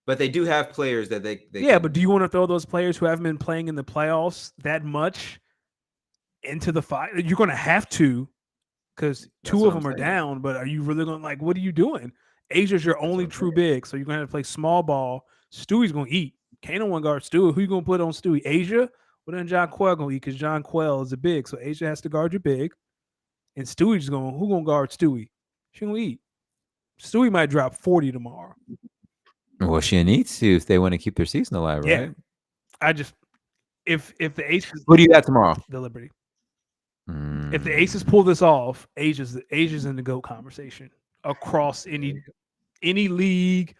But they do have players that they but do you want to throw those players who haven't been playing in the playoffs that much into the 5? You're going to have to, because 2 of them are down. But are you really going what are you doing? Asia's your only true big, so you're going to have to play small ball. Stewie's going to eat. Can't no one guard Stewie. Who you going to put on Stewie? Asia? Well, then Jonquil going to eat because Jonquil is a big. So Asia has to guard your big. And Stewie's who going to guard Stewie? She going to eat. Stewie might drop 40 tomorrow. Well, she needs to if they want to keep their season alive, right? Yeah. I just if the Aces, who do you got tomorrow? The Liberty. If the Aces pull this off, Asia's in the GOAT conversation across any league,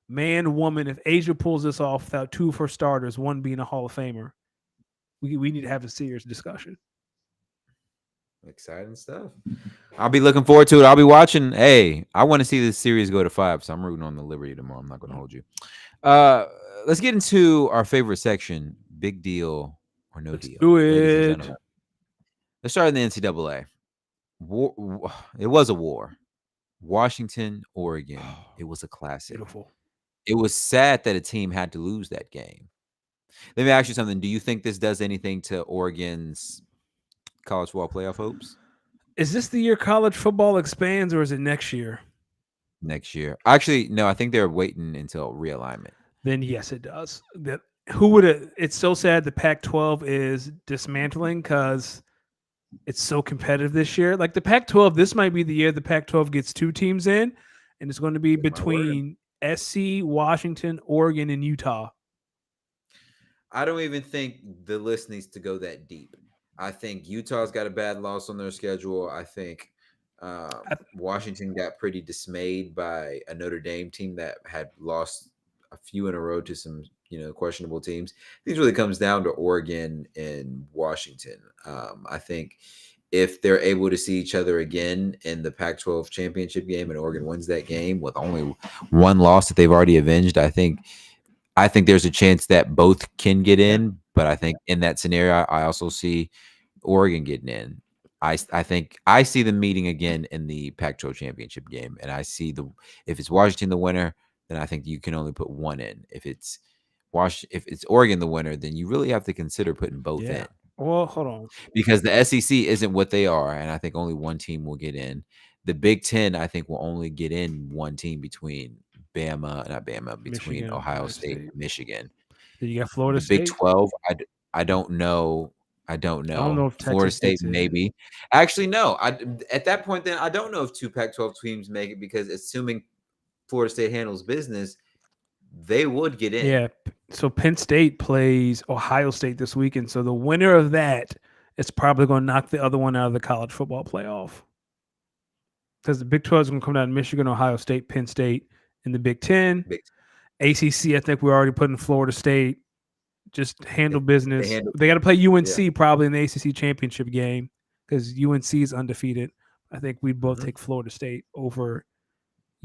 man, woman. If Asia pulls this off without 2 of her starters, one being a Hall of Famer, we need to have a serious discussion. Exciting stuff. I'll be looking forward to it. I'll be watching. Hey, I want to see this series go to 5, so I'm rooting on the Liberty tomorrow. I'm not going to hold you. Let's get into our favorite section: big deal or no Let's deal, do ladies and it. gentlemen. Let's start in the NCAA. It was a war. Washington, Oregon. It was a classic. Beautiful. It was sad that a team had to lose that game. Let me ask you something. Do you think this does anything to Oregon's college football playoff hopes Is this the year college football expands, or is it next year? next year? Actually, no, I think they're waiting until realignment. Then yes, it does. That who would have? It's so sad the Pac-12 is dismantling because it's so competitive this year. Like the Pac-12, this might be the year the Pac-12 gets 2 teams in, and it's going to be between SC, Washington, Oregon, and Utah. I don't even think the list needs to go that deep. I think Utah's got a bad loss on their schedule. I think Washington got pretty dismayed by a Notre Dame team that had lost a few in a row to some, questionable teams. I think it really comes down to Oregon and Washington. I think if they're able to see each other again in the Pac-12 championship game and Oregon wins that game with only one loss that they've already avenged, I think there's a chance that both can get in, but I think in that scenario, I also see Oregon getting in. I think I see them meeting again in the Pac-12 championship game, and I see if it's Washington the winner, then I think you can only put one in. If it's Oregon the winner, then you really have to consider putting both in. Well, hold on, because the SEC isn't what they are, and I think only one team will get in. The Big Ten, I think, will only get in one team between between Michigan, Ohio State and Michigan. Then you got Florida The State. Big 12, I don't know. I don't know if Florida Texas State gets in. maybe. Actually, no. At that point, then I don't know if 2 Pac-12 teams make it because assuming Florida State handles business, they would get in. Yeah. So Penn State plays Ohio State this weekend. So the winner of that is probably going to knock the other one out of the college football playoff. Because the Big 12 is going to come down to Michigan, Ohio State, Penn State, and the Big 10. ACC, I think we're already putting Florida State. Just handle business. They got to play UNC probably in the ACC championship game because UNC is undefeated. I think we'd both take Florida State over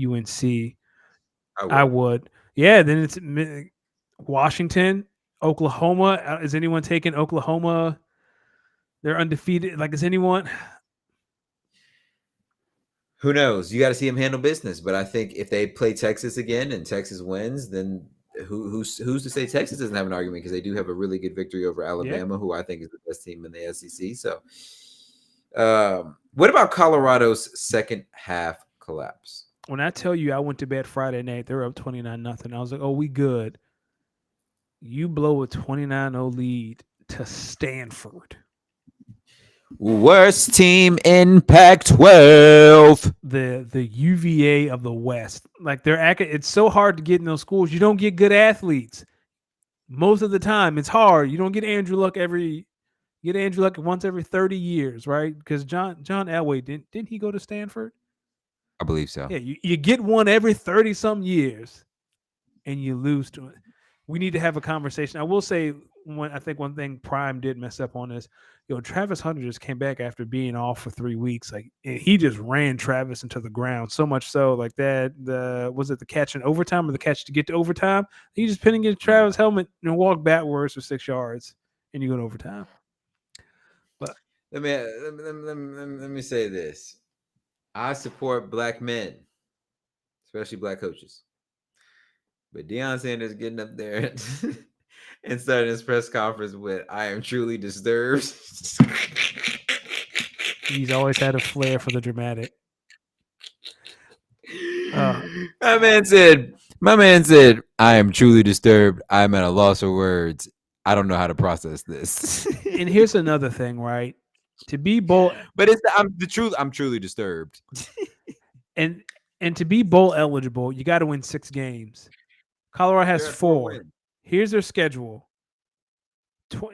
UNC. I would. Yeah, then it's Washington, Oklahoma. Is anyone taking Oklahoma? They're undefeated. Like, is anyone? Who knows? You got to see them handle business. But I think if they play Texas again and Texas wins, then who's to say Texas doesn't have an argument because they do have a really good victory over Alabama, who I think is the best team in the SEC. So, what about Colorado's second half collapse? When I tell you I went to bed Friday night, they were up 29-0. I was like, oh, we good. You blow a 29-0 lead to Stanford. Worst team in Pac-12. The UVA of the West. Like it's so hard to get in those schools. You don't get good athletes. Most of the time, it's hard. You don't get Andrew Luck once every 30 years, right? Because John Elway didn't he go to Stanford? I believe so. Yeah, you get one every 30-some years, and you lose to it. We need to have a conversation. I will say, I think one thing Prime did mess up on is, Travis Hunter just came back after being off for 3 weeks. Like he just ran Travis into the ground so much so, like that. Was it the catch in overtime or the catch to get to overtime? He just pinned against Travis' helmet and walked backwards for 6 yards, and you go to overtime. But let me say this: I support black men, especially black coaches. But Deion Sanders getting up there and starting his press conference with "I am truly disturbed." He's always had a flair for the dramatic. My man said, "I am truly disturbed. I'm at a loss of words. I don't know how to process this." And here's another thing, right? To be bowl, but it's the truth. I'm truly disturbed. and to be bowl eligible, you got to win 6 games. Colorado has 4. Here's their schedule.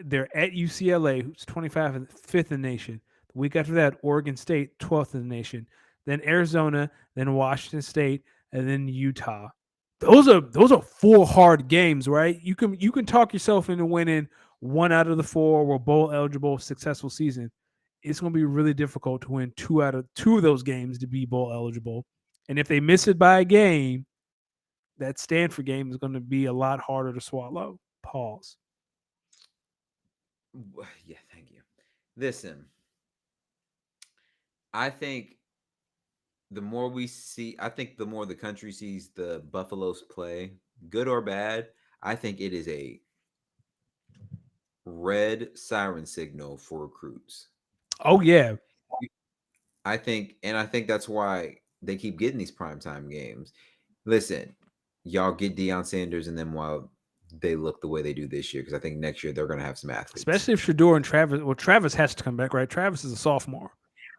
They're at UCLA, who's 25th in the nation. The week after that, Oregon State, 12th in the nation. Then Arizona, then Washington State, and then Utah. Those are 4 hard games, right? You can talk yourself into winning 1 out of the 4 were bowl eligible, successful season. It's going to be really difficult to win 2 out of 2 of those games to be bowl eligible. And if they miss it by a game, that Stanford game is going to be a lot harder to swallow. Pause. Yeah, thank you. Listen, I think I think the more the country sees the Buffaloes play, good or bad, I think it is a red siren signal for recruits. Oh yeah. I think that's why they keep getting these primetime games. Listen, y'all get Deion Sanders, and then while they look the way they do this year, because I think next year they're going to have some athletes. Especially if Shador and Travis. Well, Travis has to come back, right? Travis is a sophomore.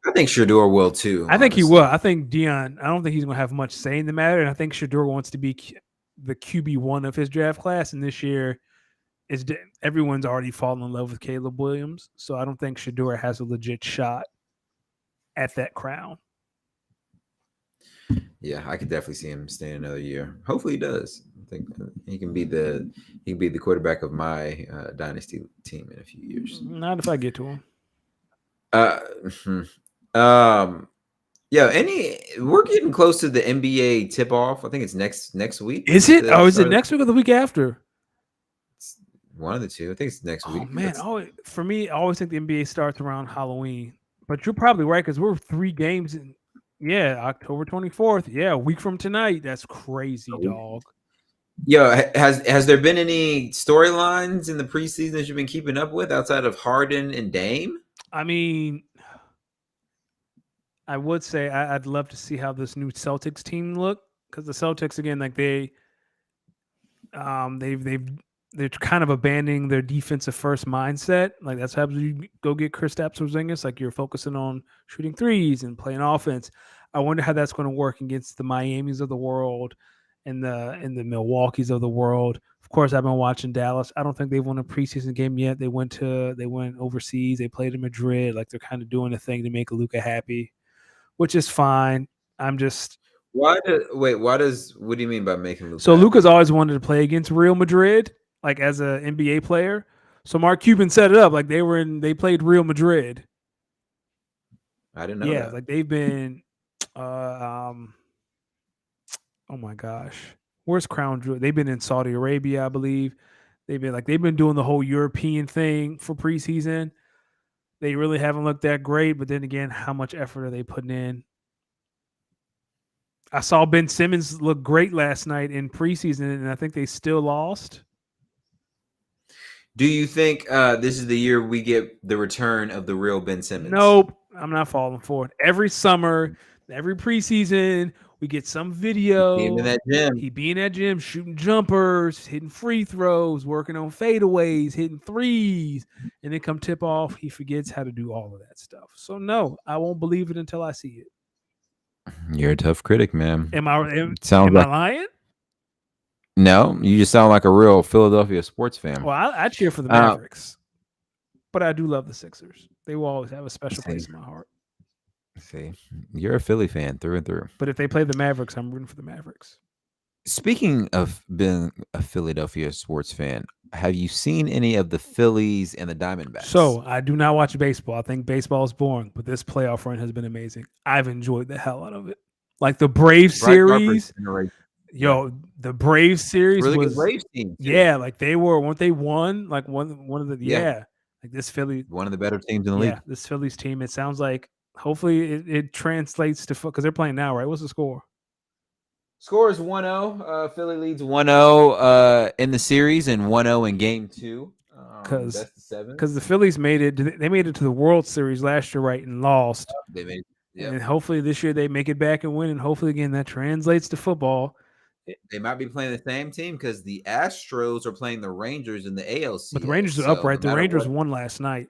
I think Shador will too. I think he will. I think Deion. I don't think he's going to have much say in the matter, and I think Shador wants to be the QB1 of his draft class. And this year, everyone's already fallen in love with Caleb Williams, so I don't think Shador has a legit shot at that crown. Yeah, I could definitely see him staying another year. Hopefully, he does. I think he can be the quarterback of my dynasty team in a few years. Not if I get to him. Yeah. We're getting close to the NBA tip off. I think it's next week. Is it? Oh, is it next week or the week after? It's one of the two. I think it's next week. Oh man, for me, I always think the NBA starts around Halloween. But you're probably right because we're 3 games in. Yeah, October 24th. Yeah, a week from tonight. That's crazy, dog. Yeah, has there been any storylines in the preseason that you've been keeping up with outside of Harden and Dame? I mean, I would say I'd love to see how this new Celtics team look because the Celtics again, like they're kind of abandoning their defensive first mindset. Like that's how you go get Kristaps Porzingis. Like you're focusing on shooting threes and playing offense. I wonder how that's going to work against the Miamis of the world and the Milwaukee's of the world. Of course, I've been watching Dallas. I don't think they've won a preseason game yet. They went overseas. They played in Madrid. Like they're kind of doing a thing to make Luka happy, which is fine. I'm just what do you mean by making Luka? So Luka's always wanted to play against Real Madrid, like as an NBA player. So Mark Cuban set it up like they played Real Madrid. I didn't know that. Like they've been oh my gosh. Where's Crown Jewel? They've been in Saudi Arabia, I believe. They've been doing the whole European thing for preseason. They really haven't looked that great, but then again, how much effort are they putting in? I saw Ben Simmons look great last night in preseason, and I think they still lost. Do you think this is the year we get the return of the real Ben Simmons? Nope. I'm not falling for it. Every summer, every preseason, we get some video. He be in that gym, shooting jumpers, hitting free throws, working on fadeaways, hitting threes, and then come tip off, he forgets how to do all of that stuff. So no, I won't believe it until I see it. You're a tough critic, man. Am I lying? No, you just sound like a real Philadelphia sports fan. Well, I cheer for the Mavericks, but I do love the Sixers. They will always have a special place in my heart. See, you're a Philly fan through and through. But if they play the Mavericks, I'm rooting for the Mavericks. Speaking of being a Philadelphia sports fan, have you seen any of the Phillies and the Diamondbacks? So I do not watch baseball. I think baseball is boring, but this playoff run has been amazing. I've enjoyed the hell out of it. Like the Braves series. The Braves series really was good Braves team. Yeah, like they weren't they won? Like one of the like this Philly, one of the better teams in the league. Yeah, this Phillies team. It sounds like hopefully it translates to because they're playing now, right? What's the score? Score is 1-0. Philly leads 1-0 in the series and 1-0 in game 2. Because the Phillies made it. They made it to the World Series last year, right, and lost. They made, and hopefully this year they make it back and win, and hopefully again that translates to football. They might be playing the same team because the Astros are playing the Rangers in the ALC. But the Rangers are up, right? The Rangers won last night.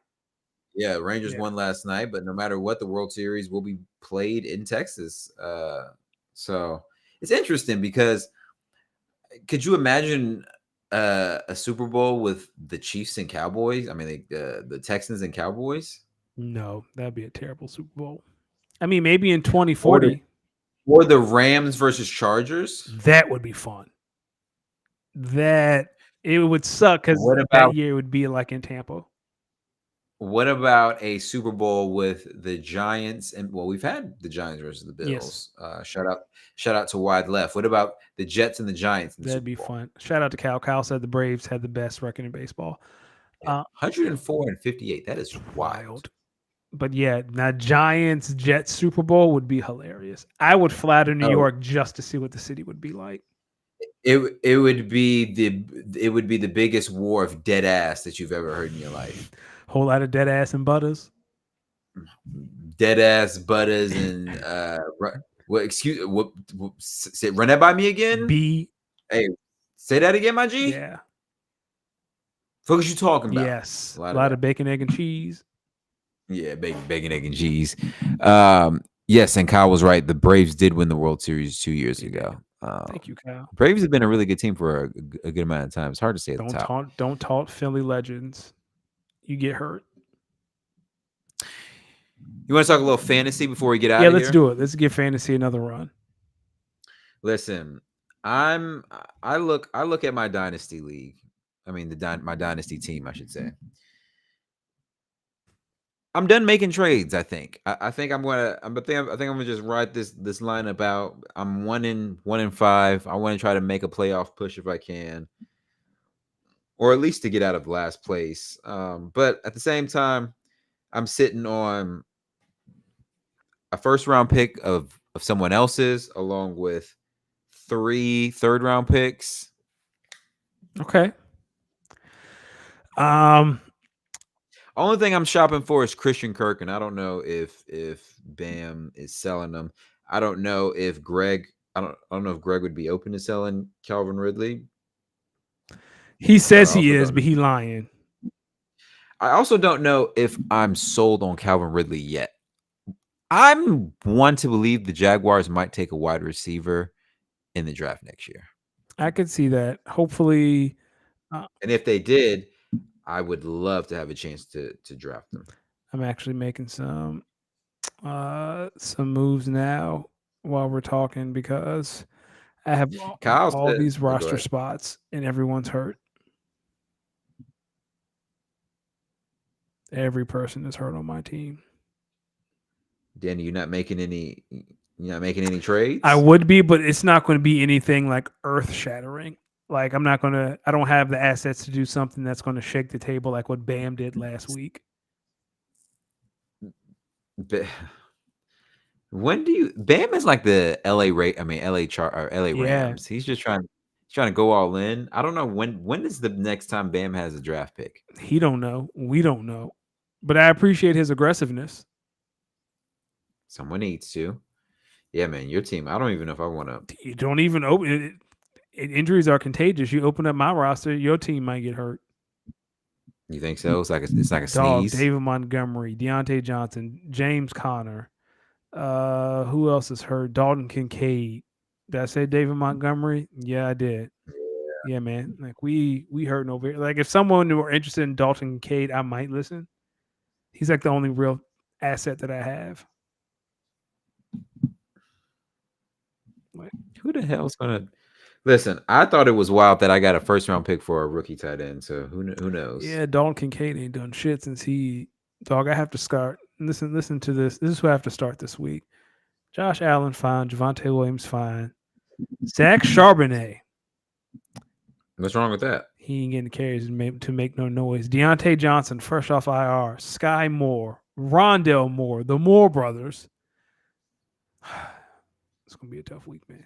Yeah, Rangers won last night, but no matter what, the World Series will be played in Texas. So it's interesting because could you imagine a Super Bowl with the Chiefs and Cowboys? I mean, the Texans and Cowboys? No, that'd be a terrible Super Bowl. I mean, maybe in 2040. Or the Rams versus Chargers. That would be fun. That It would suck because What that about year it would be like in Tampa. what about a Super Bowl with the Giants? And well, we've had the Giants versus the Yes, Bills. Shout out to Wide Left. What about the Jets and the Giants in the that'd Super be Bowl? fun. Shout out to Cal. Cal said the Braves had the best record in baseball. 104 and 58. That is wild. Wild. But yeah, now Giants Jets Super Bowl would be hilarious. I would fly to New Oh, York just to see what the city would be like. it would be the biggest war of dead ass that you've ever heard in your life. Whole lot of dead ass and butters. Dead ass butters and what excuse what say, run that by me again? B. Hey, say that again, my G. Yeah. What you talking about? Yes. A lot of bacon, egg, and cheese. Yeah, bacon, egg, and cheese. Yes, and Kyle was right. The Braves did win the World Series 2 years ago. Thank you, Kyle. Braves have been a really good team for a good amount of time. It's hard to say at the top. Don't taunt Philly legends. You get hurt. You want to talk a little fantasy before we get out Yeah, of here? let's do it. Let's give fantasy another run. Listen, I look at my dynasty league. I mean my dynasty team, I should say. I'm done making trades. I think. I think I'm gonna just ride this lineup out. I'm 1-5. I want to try to make a playoff push if I can, or at least to get out of last place. But at the same time, I'm sitting on a first round pick of someone else's, along with 3 third-round picks. Okay. Only thing I'm shopping for is Christian Kirk, and I don't know if Bam is selling them. I don't know if Greg. I don't know if Greg would be open to selling Calvin Ridley. He says he is, but he lying. I also don't know if I'm sold on Calvin Ridley yet. I'm one to believe the Jaguars might take a wide receiver in the draft next year. I could see that. Hopefully, and if they did, I would love to have a chance to draft them. I'm actually making some moves now while we're talking because I have all these roster spots and everyone's hurt. Every person is hurt on my team. Danny, you're not making any trades? I would be, but it's not going to be anything like earth-shattering. Like I don't have the assets to do something that's going to shake the table like what Bam did last week. When do you Bam is like the LA Rams. He's just trying to go all in. I don't know when is the next time Bam has a draft pick. He don't know. We don't know. But I appreciate his aggressiveness. Someone needs to. Yeah, man, your team. I don't even know if I want to. You don't even open it. Injuries are contagious. You open up my roster, your team might get hurt. You think so? It's like a sneeze. David Montgomery, Deontay Johnson, James Conner. Who else is hurt? Dalton Kincaid. Did I say David Montgomery? Yeah, I did. Yeah, man. Like we hurting over here. Like if someone were interested in Dalton Kincaid, I might listen. He's like the only real asset that I have. Like, who the hell's gonna listen? I thought it was wild that I got a first round pick for a rookie tight end. So who knows? Yeah, Dalton Kincaid ain't done shit since I have to start. Listen to this. This is who I have to start this week. Josh Allen, fine. Javonte Williams, fine. Zach Charbonnet. What's wrong with that? He ain't getting carries to make no noise. Deontay Johnson, fresh off IR. Sky Moore. Rondell Moore. The Moore brothers. It's going to be a tough week, man.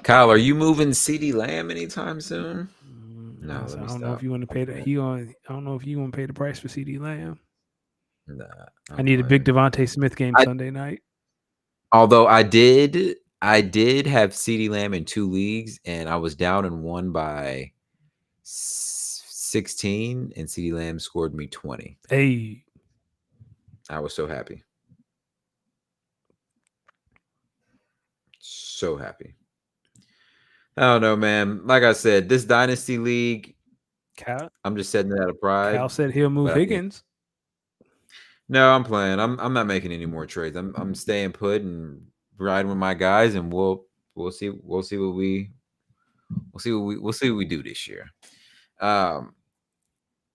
Kyle, are you moving CeeDee Lamb anytime soon? No, I don't know if you want to pay I don't know if you want to pay the price for CeeDee Lamb. Nah, I need a big Devontae Smith game Sunday night. Although I did have CeeDee Lamb in 2 leagues, and I was down in one by 16, and CeeDee Lamb scored me 20. Hey, I was so happy. So happy. I don't know, man. Like I said, this dynasty league, I'm just setting it out of pride. Cal said he'll move Higgins. No, I'm playing. I'm not making any more trades. I'm staying put and riding with my guys, and we'll see what we we'll see what we do this year. Um,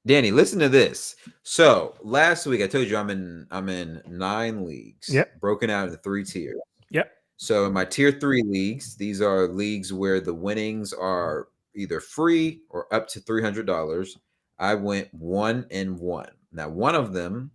Danny, listen to this. So last week I told you I'm in 9 leagues, Yep. broken out into 3 tiers. Yep. So in my tier 3 leagues, these are leagues where the winnings are either free or up to $300. I went 1-1. Now one of them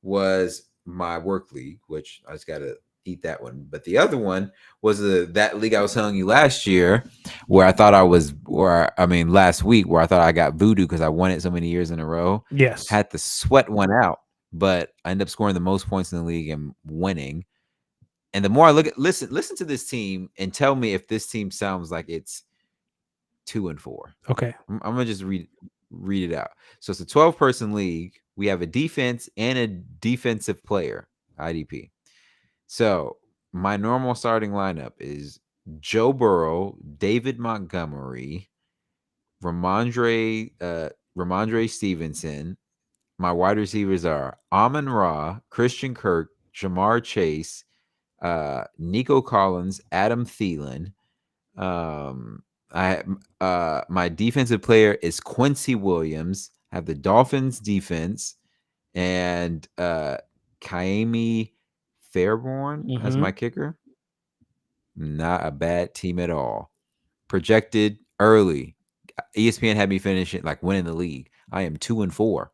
was my work league, which I just gotta eat that one. But the other one was that league I was telling you last year, where I thought I was, or I mean last week, where I thought I got voodoo because I won it so many years in a row. Yes. Had to sweat one out, but I ended up scoring the most points in the league and winning. And the more I listen to this team and tell me if this team sounds like it's 2-4. Okay. I'm gonna just read it out. So it's a 12-person league. We have a defense and a defensive player, IDP. So my normal starting lineup is Joe Burrow, David Montgomery, Ramondre Stevenson. My wide receivers are Amon Ra, Christian Kirk, Jamar Chase, Nico Collins, Adam Thielen. I My defensive player is Quincy Williams. I have the Dolphins defense and Kaimi Fairborn as my kicker. Not a bad team at all. Projected early. ESPN had me finishing like winning the league. I am 2-4.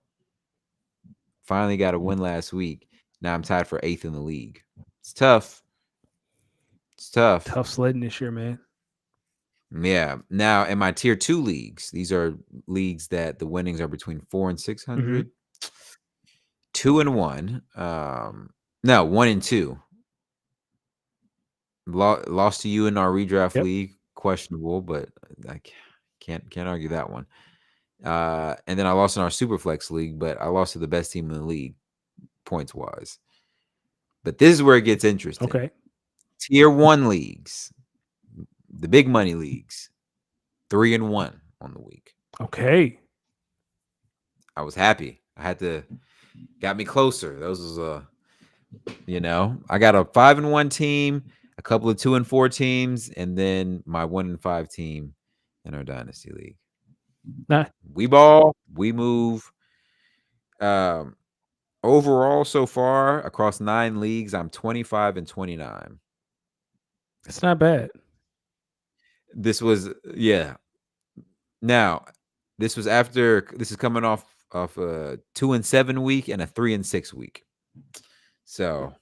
Finally got a win last week. Now I'm tied for 8th in the league. It's tough. It's tough. Tough sledding this year, man. Yeah. Now in my tier 2 leagues, these are leagues that the winnings are between 400 and 600. 2-1. No, 1-2. Lost to you in our redraft league, questionable, but I can't argue that one. And then I lost in our Superflex league, but I lost to the best team in the league, points wise. But this is where it gets interesting. Okay. Tier 1 leagues, the big money leagues, 3-1 on the week. Okay. I was happy. Got me closer. Those was I got a 5-1 team, a couple of 2-4 teams, and then my 1-5 team in our dynasty league. Nah. We ball, we move. Overall, so far across 9 leagues, I'm 25-29. It's not bad. This was Now, this is coming off a 2-7 week and a 3-6 week. So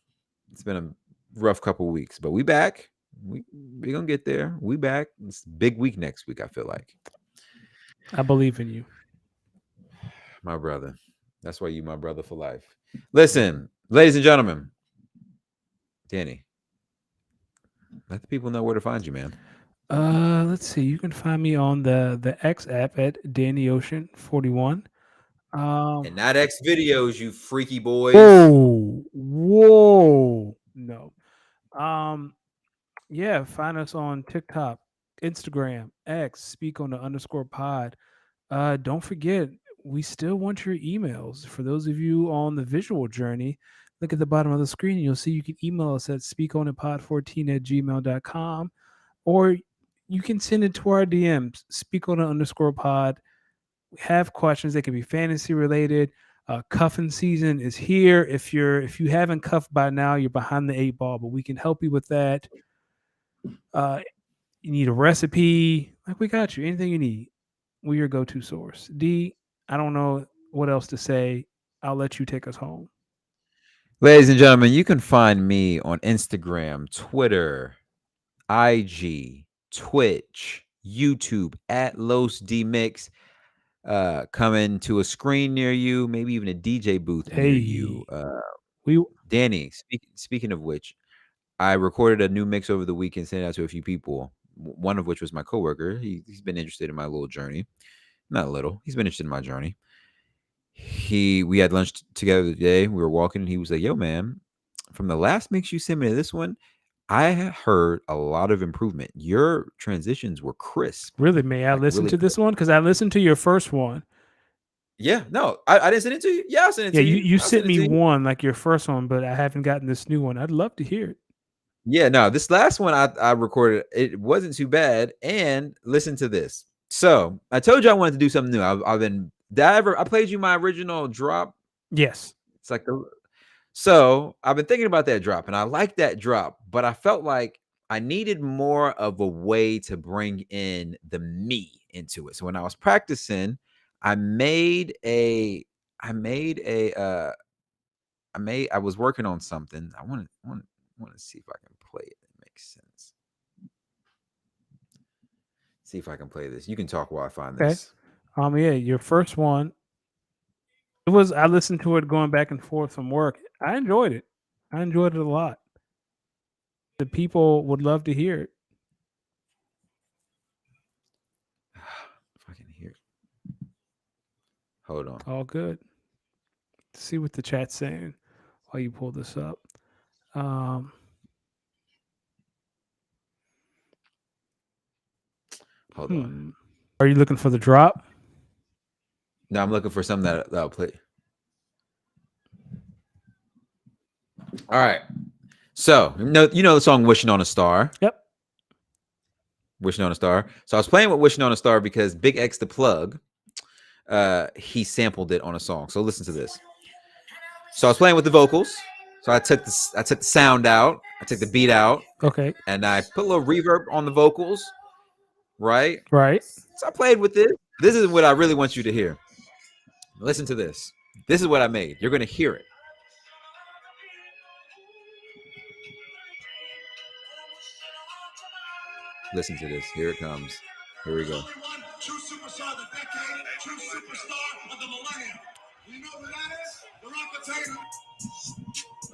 it's been a rough couple weeks, but we back. We gonna get there. We back. It's a big week next week, I feel like. I believe in you. My brother. That's why you my brother for life. Listen, ladies and gentlemen. Danny, let the people know where to find you, man. Let's see. You can find me on the X app at Danny Ocean 41. And not X videos, you freaky boys. Whoa. No. Yeah, find us on TikTok, Instagram, X, speak on the _pod. Don't forget, we still want your emails. For those of you on the visual journey, look at the bottom of the screen. You'll see you can email us at speakonitpod14@gmail.com, or you can send it to our DMs, speakonit_pod. We have questions that can be fantasy related. Cuffing season is here. If you haven't cuffed by now, you're behind the 8 ball, but we can help you with that. You need a recipe, like we got you. Anything you need, we're your go-to source. D, I don't know what else to say. I'll let you take us home. Ladies and gentlemen, you can find me on Instagram, Twitter, IG, Twitch, YouTube at Los D Mix. Coming to a screen near you, maybe even a DJ booth near you. Danny, speaking of which, I recorded a new mix over the weekend, sent it out to a few people. One of which was my coworker. He's been interested in my little journey. Not a little. He's been interested in my journey. We had lunch together today. We were walking, and he was like, "Yo, man, from the last mix you sent me to this one, I heard a lot of improvement. Your transitions were crisp." Really? May I listen to this one? Because I listened to your first one. Yeah, no, I didn't send it to you. Yeah, I sent it to you. You sent me one, like your first one, but I haven't gotten this new one. I'd love to hear it. Yeah, no, this last one I recorded, it wasn't too bad. And listen to this. So I told you I wanted to do something new. I've been. I played you my original drop? Yes. It's like the. So I've been thinking about that drop, and I like that drop, but I felt like I needed more of a way to bring in the me into it. So when I was practicing, I made a. I made a. I was working on something. I want to see if I can play it. It makes sense. See if I can play this. You can talk while I find Okay. this. Yeah, your first one. I listened to it going back and forth from work. I enjoyed it. I enjoyed it a lot. The people would love to hear it. If I can hear it. Hold on. All good. See what the chat's saying while you pull this up. Um, Hold on. Are you looking for the drop? No, I'm looking for something that'll play. All right. So you know the song "Wishing on a Star." Yep. Wishing on a Star. So I was playing with "Wishing on a Star" because Big X the Plug, he sampled it on a song. So listen to this. So I was playing with the vocals. So I took the sound out. I took the beat out. Okay. And I put a little reverb on the vocals. Right. Right. So I played with it. This is what I really want you to hear. Listen to this. This is what I made. You're gonna hear it. Listen to this. Here it comes. Here we go.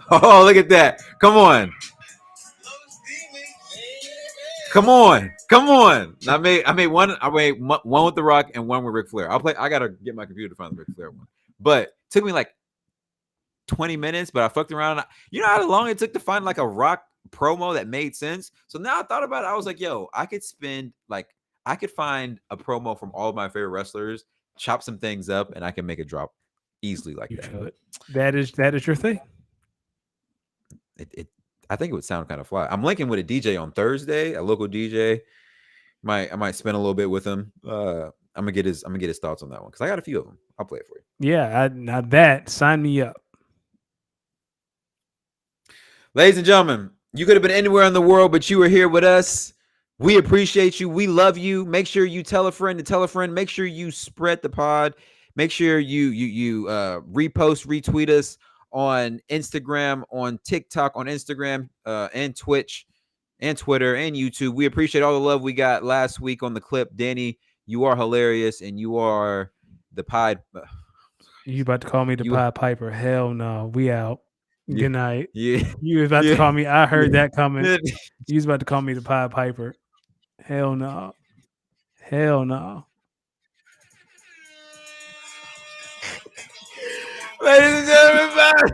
Oh, look at that. Come on. Come on. Come on. I made one with The Rock and one with Ric Flair. I gotta get my computer to find the Ric Flair one. But it took me like 20 minutes, but I fucked around. You know how long it took to find like a Rock promo that made sense? So now I thought about it. I was like, yo, I could find a promo from all of my favorite wrestlers, chop some things up, and I can make a drop easily like that. Should. That is your thing. I think it would sound kind of fly. I'm linking with a DJ on Thursday, a local DJ. I might spend a little bit with him. I'm gonna get his thoughts on that one because I got a few of them. I'll play it for you. Yeah, now that sign me up. Ladies and gentlemen, you could have been anywhere in the world, but you were here with us. We appreciate you. We love you. Make sure you tell a friend to tell a friend. Make sure you spread the pod. Make sure you repost, retweet us on Instagram, on TikTok, on Instagram, and Twitch, and Twitter, and YouTube. We appreciate all the love we got last week on the clip. Danny, you are hilarious, and you are the Pied. You about to call me the Pied Piper? Hell no. We out. Good night. Yeah. You was about to call me. I heard that coming. You was about to call me the Pied Piper. Hell no. Hell no. Ladies and gentlemen, bye.